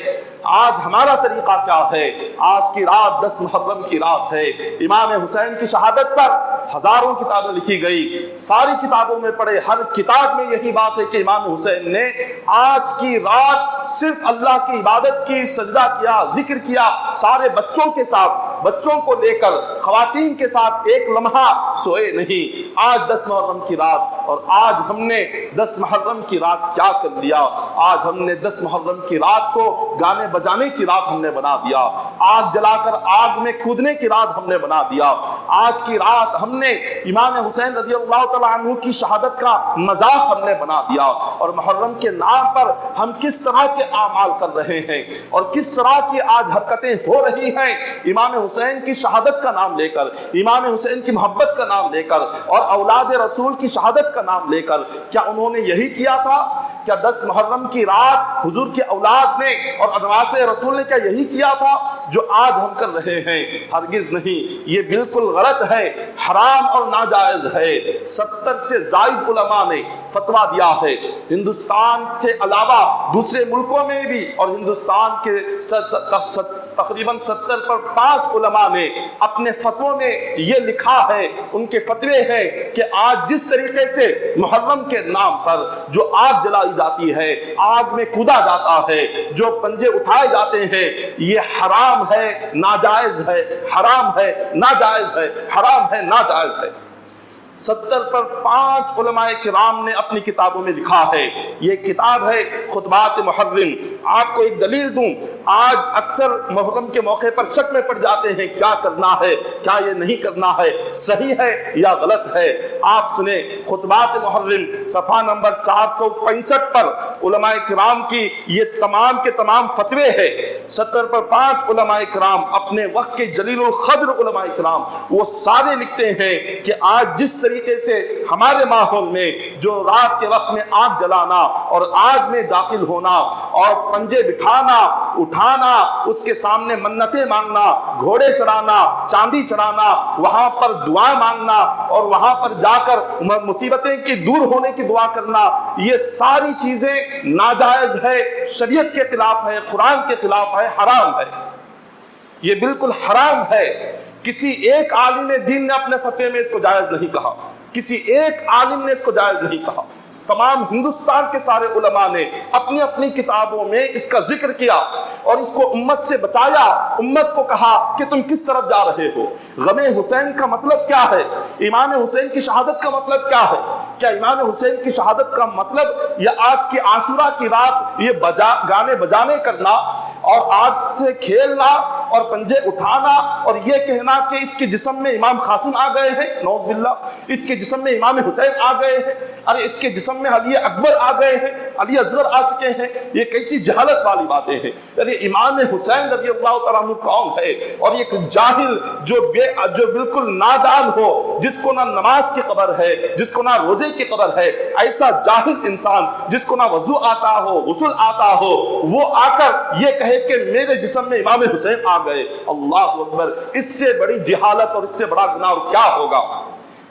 آج ہمارا طریقہ کیا ہے۔ آج کی رات 10 محرم کی رات ہے، امام حسین کی شہادت پر ہزاروں کتابیں لکھی گئی، ساری کتابوں میں پڑھے، ہر کتاب میں یہی بات ہے کہ امام حسین نے آج کی رات صرف اللہ کی عبادت کی، سجدہ کیا، ذکر کیا، سارے بچوں کے ساتھ، بچوں کو لے کر، خواتین کے ساتھ ایک لمحہ سوئے نہیں۔ آج 10 محرم کی رات، اور آج ہم نے 10 محرم کی رات کیا کر دیا؟ آج ہم نے 10 محرم کی رات کو گانے بجانے کی رات ہم نے بنا دیا، آگ جلا کر آگ میں کودنے کی رات ہم نے بنا دیا۔ آج کی رات ہم نے امام حسین رضی اللہ تعالیٰ عنہ کی شہادت کا مذاق ہم نے بنا دیا، اور محرم کے نام پر ہم کس طرح کے اعمال کر رہے ہیں اور کس طرح کی آج حرکتیں ہو رہی ہیں امام حسین کی شہادت کا نام لے کر، امام حسین کی محبت کا نام لے کر، اور اولاد رسول کی شہادت کا نام لے کر۔ کیا انہوں نے یہی کیا تھا؟ کیا 10 محرم کی رات حضور کی اولاد نے اور ادواس رسول نے کیا یہی کیا تھا جو آج ہم کر رہے ہیں؟ ہرگز نہیں، یہ بالکل غلط ہے، حرام اور ناجائز ہے۔ 70 سے زائد علماء نے فتویٰ دیا ہے، ہندوستان سے علاوہ دوسرے ملکوں میں بھی، اور ہندوستان کے تقریباً 70 پر 5 علماء نے اپنے فتووں میں یہ لکھا ہے، ان کے فتوے ہیں کہ آج جس طریقے سے محرم کے نام پر جو آگ جلائی جاتی ہے، آگ میں کودا جاتا ہے، جو پنجے اٹھائے جاتے ہیں، یہ حرام ہے، ناجائز ہے، حرام ہے، ناجائز ہے، حرام ہے، ناجائز ہے۔ 70 پر 5 علماء کرام نے اپنی کتابوں میں لکھا ہے، یہ کتاب ہے خطبات محرم۔ آپ کو ایک دلیل دوں، آج اکثر محرم کے موقع پر شک میں پڑ جاتے ہیں کیا کرنا ہے، کیا یہ نہیں کرنا ہے، صحیح ہے یا غلط ہے۔ آپ سنیں خطبات محرم صفحہ نمبر 465 پر علماء کرام کی یہ تمام کے تمام فتوے ہیں۔ 70 پر 5 علماء کرام، اپنے وقت کے جلیل القدر علماء کرام، وہ سارے لکھتے ہیں کہ آج جس طریقے سے ہمارے ماحول میں جو رات کے وقت میں آگ جلانا اور آگ میں داخل ہونا اور پنجے بٹھانا، اٹھانا، اس کے سامنے منتیں مانگنا، گھوڑے چڑھانا، چاندی چڑھانا، وہاں پر دعا مانگنا اور وہاں پر جا کر مصیبتیں کی دور ہونے کی دعا کرنا، یہ ساری چیزیں ناجائز ہے، شریعت کے خلاف ہے، قرآن کے خلاف ہے، حرام ہے، یہ بالکل حرام ہے۔ کسی ایک عالم دین نے اپنے فتوے میں اس کو جائز نہیں کہا، کسی ایک عالم نے اس کو جائز نہیں کہا، تمام ہندوستان کے سارے علماء نے اپنی اپنی کتابوں میں اس کا ذکر کیا اور اس کو امت سے بچایا، امت کو کہا کہ تم کس طرف جا رہے ہو۔ غم حسین کا مطلب کیا ہے؟ امام حسین کی شہادت کا مطلب کیا ہے؟ کیا امام حسین کی شہادت کا مطلب یہ آج کی عاشورہ کی رات یہ گانے بجانے کرنا اور آگ سے کھیلنا اور پنجے اٹھانا اور یہ کہنا کہ اس کے جسم میں امام قاسم آ گئے ہیں، نعوذ باللہ، اس کے جسم میں امام حسین آ گئے ہیں، ارے اس کے جسم میں علی اکبر آ گئے ہیں، علی اصغر آ چکے ہیں، یہ کیسی جہالت والی باتیں ہیں؟ ارے امام حسین رضی اللہ تعالیٰ عنہ کون ہے؟ اور ایک جاہل جو بالکل نادان ہو، جس کو نہ نماز کی خبر ہے، جس کو نہ روزے کی خبر ہے، ایسا جاہل انسان جس کو نہ وضو آتا ہو، غسل آتا ہو، وہ آ کر یہ کہے کہ میرے جسم میں امام حسین آ گئے، اللہ اکبر، اس سے بڑی جہالت اور اس سے بڑا گناہ اور کیا ہوگا؟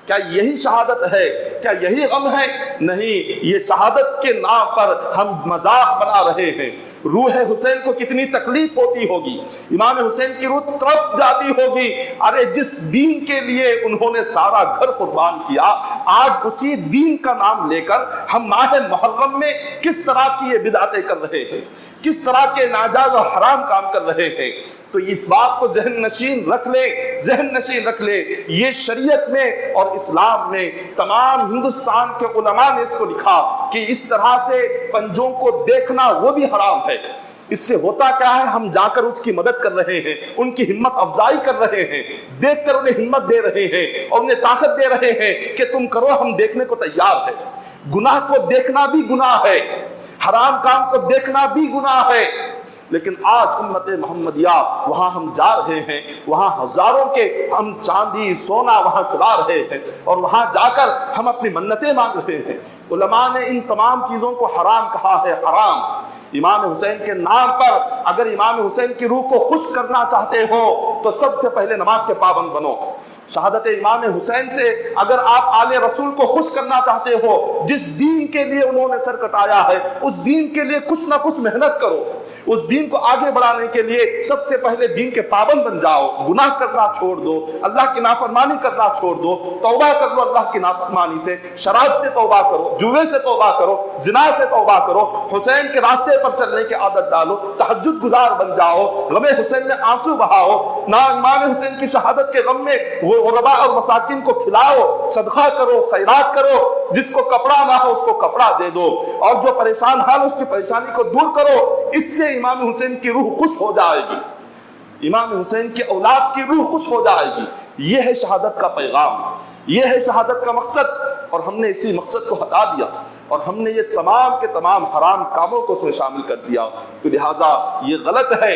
کیا یہی شہادت ہے؟ کیا یہی غم ہے؟ نہیں، یہ شہادت کے نام پر ہم مذاق بنا رہے ہیں۔ روح حسین کو کتنی تکلیف ہوتی ہوگی، امام حسین کی روح تڑپ جاتی ہوگی، ارے جس دین کے لیے انہوں نے سارا گھر قربان کیا، آج اسی دین کا نام لے کر ہم ماہ محرم میں کس طرح کی یہ بدعتیں کر رہے ہیں، کس طرح کے ناجائز اور حرام کام کر رہے ہیں۔ تو اس بات کو ذہن نشین رکھ لے، ذہن نشین رکھ لے، یہ شریعت میں اور اسلام میں تمام ہندوستان کے علماء نے اس کو لکھا کہ اس طرح سے پنجوں کو دیکھنا وہ بھی حرام ہے، اس سے ہوتا کیا ہے؟ ہم جا کر اس کی مدد کر رہے ہیں، ان کی ہمت افزائی کر رہے ہیں، دیکھ کر انہیں ہمت دے رہے ہیں اور انہیں طاقت دے رہے ہیں کہ تم کرو، ہم دیکھنے کو تیار ہیں۔ گناہ کو دیکھنا بھی گناہ ہے، حرام کام کو دیکھنا بھی گناہ ہے، لیکن آج امت محمدیہ وہاں ہم جا رہے ہیں، وہاں ہزاروں کے ہم چاندی سونا وہاں چلا رہے ہیں اور وہاں جا کر ہم اپنی منتیں مانگ رہے ہیں۔ علماء نے ان تمام چیزوں کو حرام کہا ہے، حرام۔ امام حسین کے نام پر اگر امام حسین کی روح کو خوش کرنا چاہتے ہو تو سب سے پہلے نماز کے پابند بنو۔ شہادت امام حسین سے اگر آپ آل رسول کو خوش کرنا چاہتے ہو، جس دین کے لیے انہوں نے سر کٹایا ہے اس دین کے لیے کچھ نہ کچھ محنت کرو، اس دین کو آگے بڑھانے کے لیے سب سے پہلے دین کے پابند بن جاؤ، گناہ کرنا چھوڑ دو، اللہ کی نافرمانی کرنا چھوڑ دو، توبہ کر لو اللہ کی نافرمانی سے، شراب سے توبہ کرو، جوے سے توبہ کرو، زنا سے توبہ کرو، حسین کے راستے پر چلنے کی عادت ڈالو، تہجد گزار بن جاؤ، غم حسین میں آنسو بہاؤ، نہ امام حسین کی شہادت کے غم میں غرباء اور مساکین کو کھلاؤ، صدقہ کرو، خیرات کرو، جس کو کپڑا نہ ہو اس کو کپڑا دے دو، اور جو پریشان حال اس کی پریشانی کو دور کرو۔ اس سے امام حسین کی روح خوش ہو جائے گی، امام حسین کی اولاد کی روح خوش ہو جائے گی۔ یہ ہے شہادت کا پیغام، یہ ہے شہادت کا مقصد، اور ہم نے اسی مقصد کو ہٹا دیا اور ہم نے یہ تمام کے تمام حرام کاموں کو اس میں شامل کر دیا، تو لہٰذا یہ غلط ہے،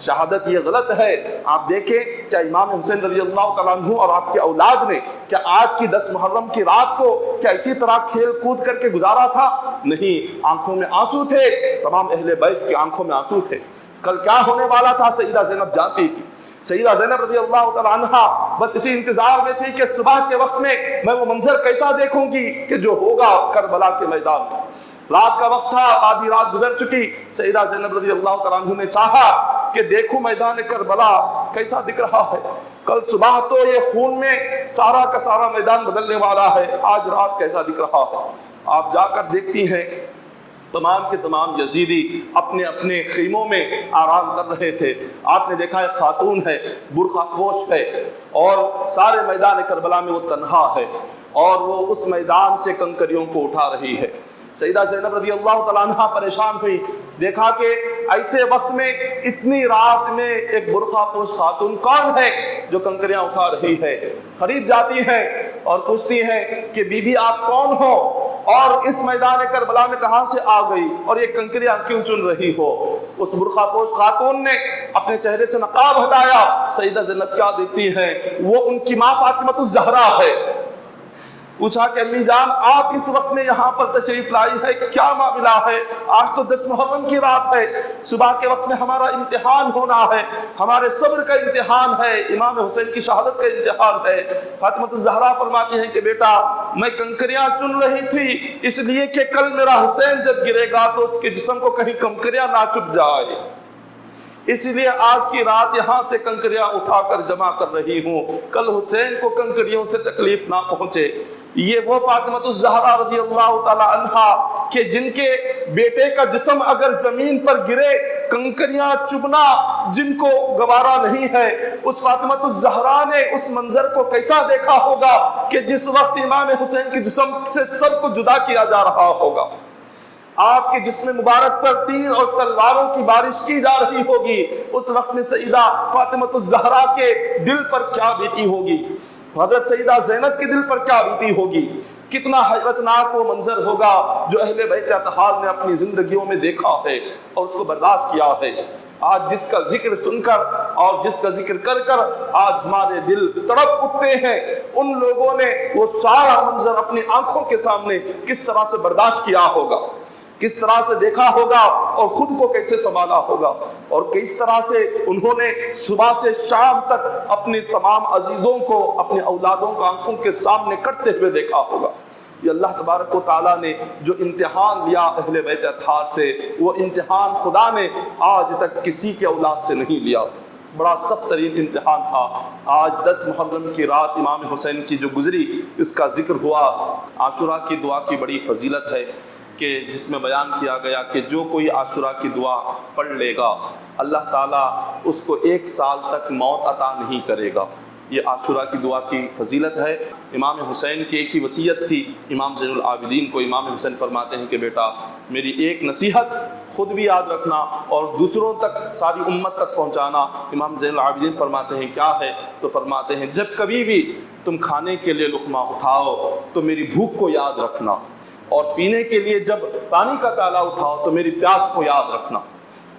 شہادت یہ غلط ہے۔ آپ دیکھیں کیا امام حسین رضی اللہ تعالیٰ عنہ اور آپ کے اولاد نے کیا آج کی 10 محرم کی رات کو کیا اسی طرح کھیل کود کر کے گزارا تھا؟ نہیں، آنکھوں میں آنسو تھے، تمام اہل بیت کی آنکھوں میں آنسو تھے۔ کل کیا ہونے والا تھا سیدہ زینب جانتی تھی، سیدہ زینب رضی اللہ تعالیٰ عنہ بس اسی انتظار میں تھی کہ صبح کے وقت میں وہ منظر کیسا دیکھوں گی کہ جو ہوگا کربلا کے میدان میں۔ رات کا وقت تھا، آدھی رات گزر چکی، سیدہ زینب رضی اللہ تعالیٰ عنہ نے چاہا کہ دیکھوں میدان کربلا کیسا دکھ رہا ہے، کل صبح تو یہ خون میں سارا کا سارا میدان بدلنے والا ہے، آج رات کیسا دکھ رہا ہے۔ آپ جا کر دیکھتی ہیں تمام کے تمام یزیدی اپنے اپنے خیموں میں آرام کر رہے تھے۔ آپ نے دیکھا ایک خاتون ہے، برقع پوش ہے، اور سارے میدان کربلا میں وہ تنہا ہے اور وہ اس میدان سے کنکریوں کو اٹھا رہی ہے۔ سیدہ زینب رضی اللہ تعالیٰ عنہ پریشان ہوئی، دیکھا کہ ایسے وقت میں اتنی رات میں ایک برقع پوش خاتون کون ہے جو کنکریاں اٹھا رہی ہے۔ قریب جاتی ہے اور پوچھتی ہے کہ بی بی آپ کون ہو اور اس میدان کربلا میں کہاں سے آ گئی اور یہ کنکریاں کیوں چن رہی ہو؟ اس برقع پوش خاتون نے اپنے چہرے سے نقاب ہٹایا، سیدہ زینب کیا دیتی ہیں؟ وہ ان کی ماں فاطمہ الزہرا ہے۔ پوچھا کہ امی جان آپ اس وقت میں یہاں پر تشریف لائی ہے، کیا معاملہ ہے؟ آج تو 10 محرم کی رات ہے، صبح کے وقت میں ہمارا امتحان ہونا ہے، ہمارے صبر کا امتحان ہے، امام حسین کی شہادت کا امتحان ہے۔ فاطمہ الزہرا فرماتی ہیں کہ بیٹا میں کنکریاں چن رہی تھی اس لیے کہ کل میرا حسین جب گرے گا تو اس کے جسم کو کہیں کنکریاں نہ چبھ جائے، اس لیے آج کی رات یہاں سے کنکریاں اٹھا کر جمع کر رہی ہوں، کل حسین کو کنکریوں سے تکلیف نہ پہنچے۔ یہ وہ فاطمہ الزہرا رضی اللہ تعالی عنہا کہ جن کے بیٹے کا جسم اگر زمین پر گرے کنکریاں چبنا جن کو گوارا نہیں ہے، اس فاطمہ الزہرا نے اس منظر کو کیسا دیکھا ہوگا کہ جس وقت امام حسین کے جسم سے سب کو جدا کیا جا رہا ہوگا، آپ کے جسم مبارک پر تیر اور تلواروں کی بارش کی جا رہی ہوگی، اس وقت میں سیدہ فاطمہ الزہرا کے دل پر کیا بیتی ہوگی، حضرت سیدہ زینب کے دل پر کیا بیتی ہوگی، کتنا حیرتناک وہ منظر ہوگا جو اہل بیت اطہار نے اپنی زندگیوں میں دیکھا ہے اور اس کو برداشت کیا ہے۔ آج جس کا ذکر سن کر اور جس کا ذکر کر کر آج ہمارے دل تڑپ اٹھتے ہیں، ان لوگوں نے وہ سارا منظر اپنی آنکھوں کے سامنے کس طرح سے برداشت کیا ہوگا، کس طرح سے دیکھا ہوگا اور خود کو کیسے سنبھالا ہوگا، اور کس طرح سے انہوں نے صبح سے شام تک اپنے تمام عزیزوں کو، اپنے اولادوں کو آنکھوں کے سامنے کٹتے ہوئے دیکھا ہوگا۔ یہ اللہ تبارک و تعالیٰ نے جو امتحان لیا اہل بیت اطہار سے، وہ امتحان خدا نے آج تک کسی کے اولاد سے نہیں لیا، بڑا سخت ترین امتحان تھا۔ آج 10 محرم کی رات امام حسین کی جو گزری اس کا ذکر ہوا۔ عاشوراء کی دعا کی بڑی فضیلت ہے کہ جس میں بیان کیا گیا کہ جو کوئی عاشوراء کی دعا پڑھ لے گا اللہ تعالیٰ اس کو 1 سال تک موت عطا نہیں کرے گا۔ یہ عاشوراء کی دعا کی فضیلت ہے۔ امام حسین کی ایک ہی وصیت تھی، امام زین العابدین کو امام حسین فرماتے ہیں کہ بیٹا میری ایک نصیحت خود بھی یاد رکھنا اور دوسروں تک، ساری امت تک پہنچانا۔ امام زین العابدین فرماتے ہیں کیا ہے؟ تو فرماتے ہیں جب کبھی بھی تم کھانے کے لیے لقمہ اٹھاؤ تو میری بھوک کو یاد رکھنا، اور پینے کے لیے جب پانی کا پیالہ اٹھاؤ تو میری پیاس کو یاد رکھنا۔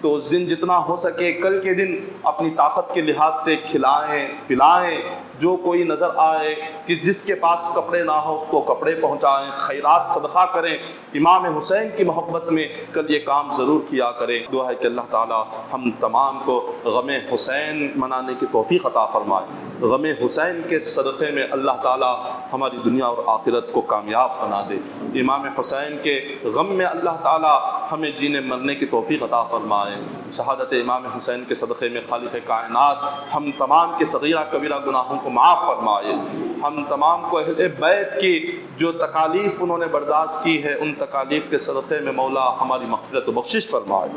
تو اس دن جتنا ہو سکے کل کے دن اپنی طاقت کے لحاظ سے کھلائیں پلائیں، جو کوئی نظر آئے کہ جس کے پاس کپڑے نہ ہو اس کو کپڑے پہنچائیں، خیرات صدقہ کریں۔ امام حسین کی محبت میں کل یہ کام ضرور کیا کریں۔ دعا ہے کہ اللہ تعالی ہم تمام کو غم حسین منانے کی توفیق عطا فرمائے، غم حسین کے صدقے میں اللہ تعالی ہماری دنیا اور آخرت کو کامیاب بنا دے۔ امام حسین کے غم میں اللہ تعالی ہمیں جینے مرنے کی توفیق عطا فرمائے۔ شہادت امام حسین کے صدقے میں خالق کائنات ہم تمام کے صغیرہ کبیرہ گناہوں کو معاف فرمائے، ہم تمام کو اہل بیت کی جو تکالیف انہوں نے برداشت کی ہے ان تکالیف کے صدقے میں مولا ہماری مغفرت و بخشش فرمائے،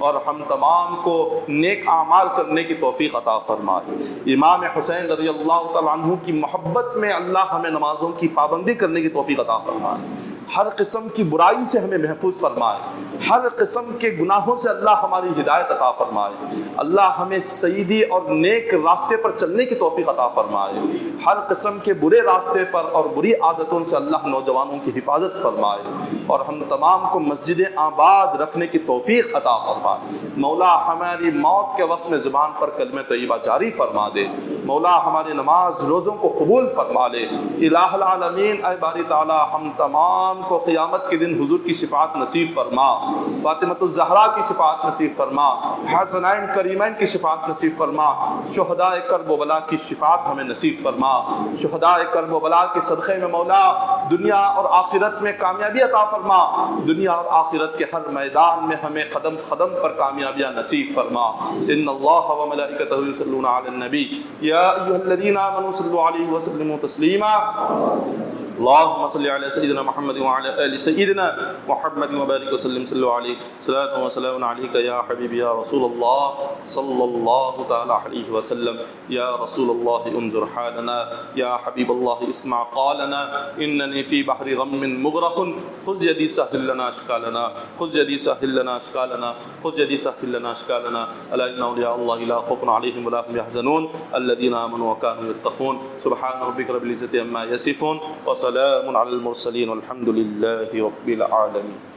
اور ہم تمام کو نیک اعمال کرنے کی توفیق عطا فرمائے۔ امام حسین رضی اللہ تعالیٰ عنہ کی محبت میں اللہ ہمیں نمازوں کی پابندی کرنے کی توفیق عطا فرمائے، ہر قسم کی برائی سے ہمیں محفوظ فرمائے، ہر قسم کے گناہوں سے اللہ ہماری ہدایت عطا فرمائے، اللہ ہمیں سیدھی اور نیک راستے پر چلنے کی توفیق عطا فرمائے، ہر قسم کے برے راستے پر اور بری عادتوں سے اللہ نوجوانوں کی حفاظت فرمائے، اور ہم تمام کو مسجد آباد رکھنے کی توفیق عطا فرمائے۔ مولا ہماری موت کے وقت میں زبان پر کلمہ طیبہ جاری فرما دے، مولا ہماری نماز روزوں کو قبول فرما لے۔ الہ العالمین اے باری تعالی ہم تمام کو قیامت کے دن حضور کی شفاعت نصیب فرما، فاطمۃ الزہرا کی شفاعت نصیب فرما، حسنین کریمین کی شفاعت نصیب فرما، شہداء کرب و بلا کی شفاعت ہمیں نصیب فرما۔ شہداء کرب و بلا کے صدقے میں مولا دنیا اور آخرت میں کامیابی عطا فرما، دنیا اور آخرت کے ہر میدان میں ہمیں قدم قدم پر کامیابیاں نصیب فرما۔ ان اللہ و ملائکتہ یصلون علی النبی یا ایھا الذین آمنوا صلوا علیہ وسلموا تسلیما۔ اللهم صل على سيدنا محمد وعلى آل سيدنا محمد وبارك وسلم صلوا عليه صلاة وسلام عليك يا حبيبي يا رسول الله صلى الله تعالى عليه وسلم يا رسول الله انظر حالنا يا حبيب الله اسمع قالنا إنني في بحر غم مغرق خذ يدي سهل لنا أشكالنا خذ يدي سهل لنا أشكالنا خذ يدي سهل لنا أشكالنا ألا إن أولياء الله لا خوف عليهم ولا هم يحزنون الذين آمنوا وكانوا يتقون سبحان ربك رب العزة عما يصفون وسلام على المرسلين والحمد لله رب العالمين۔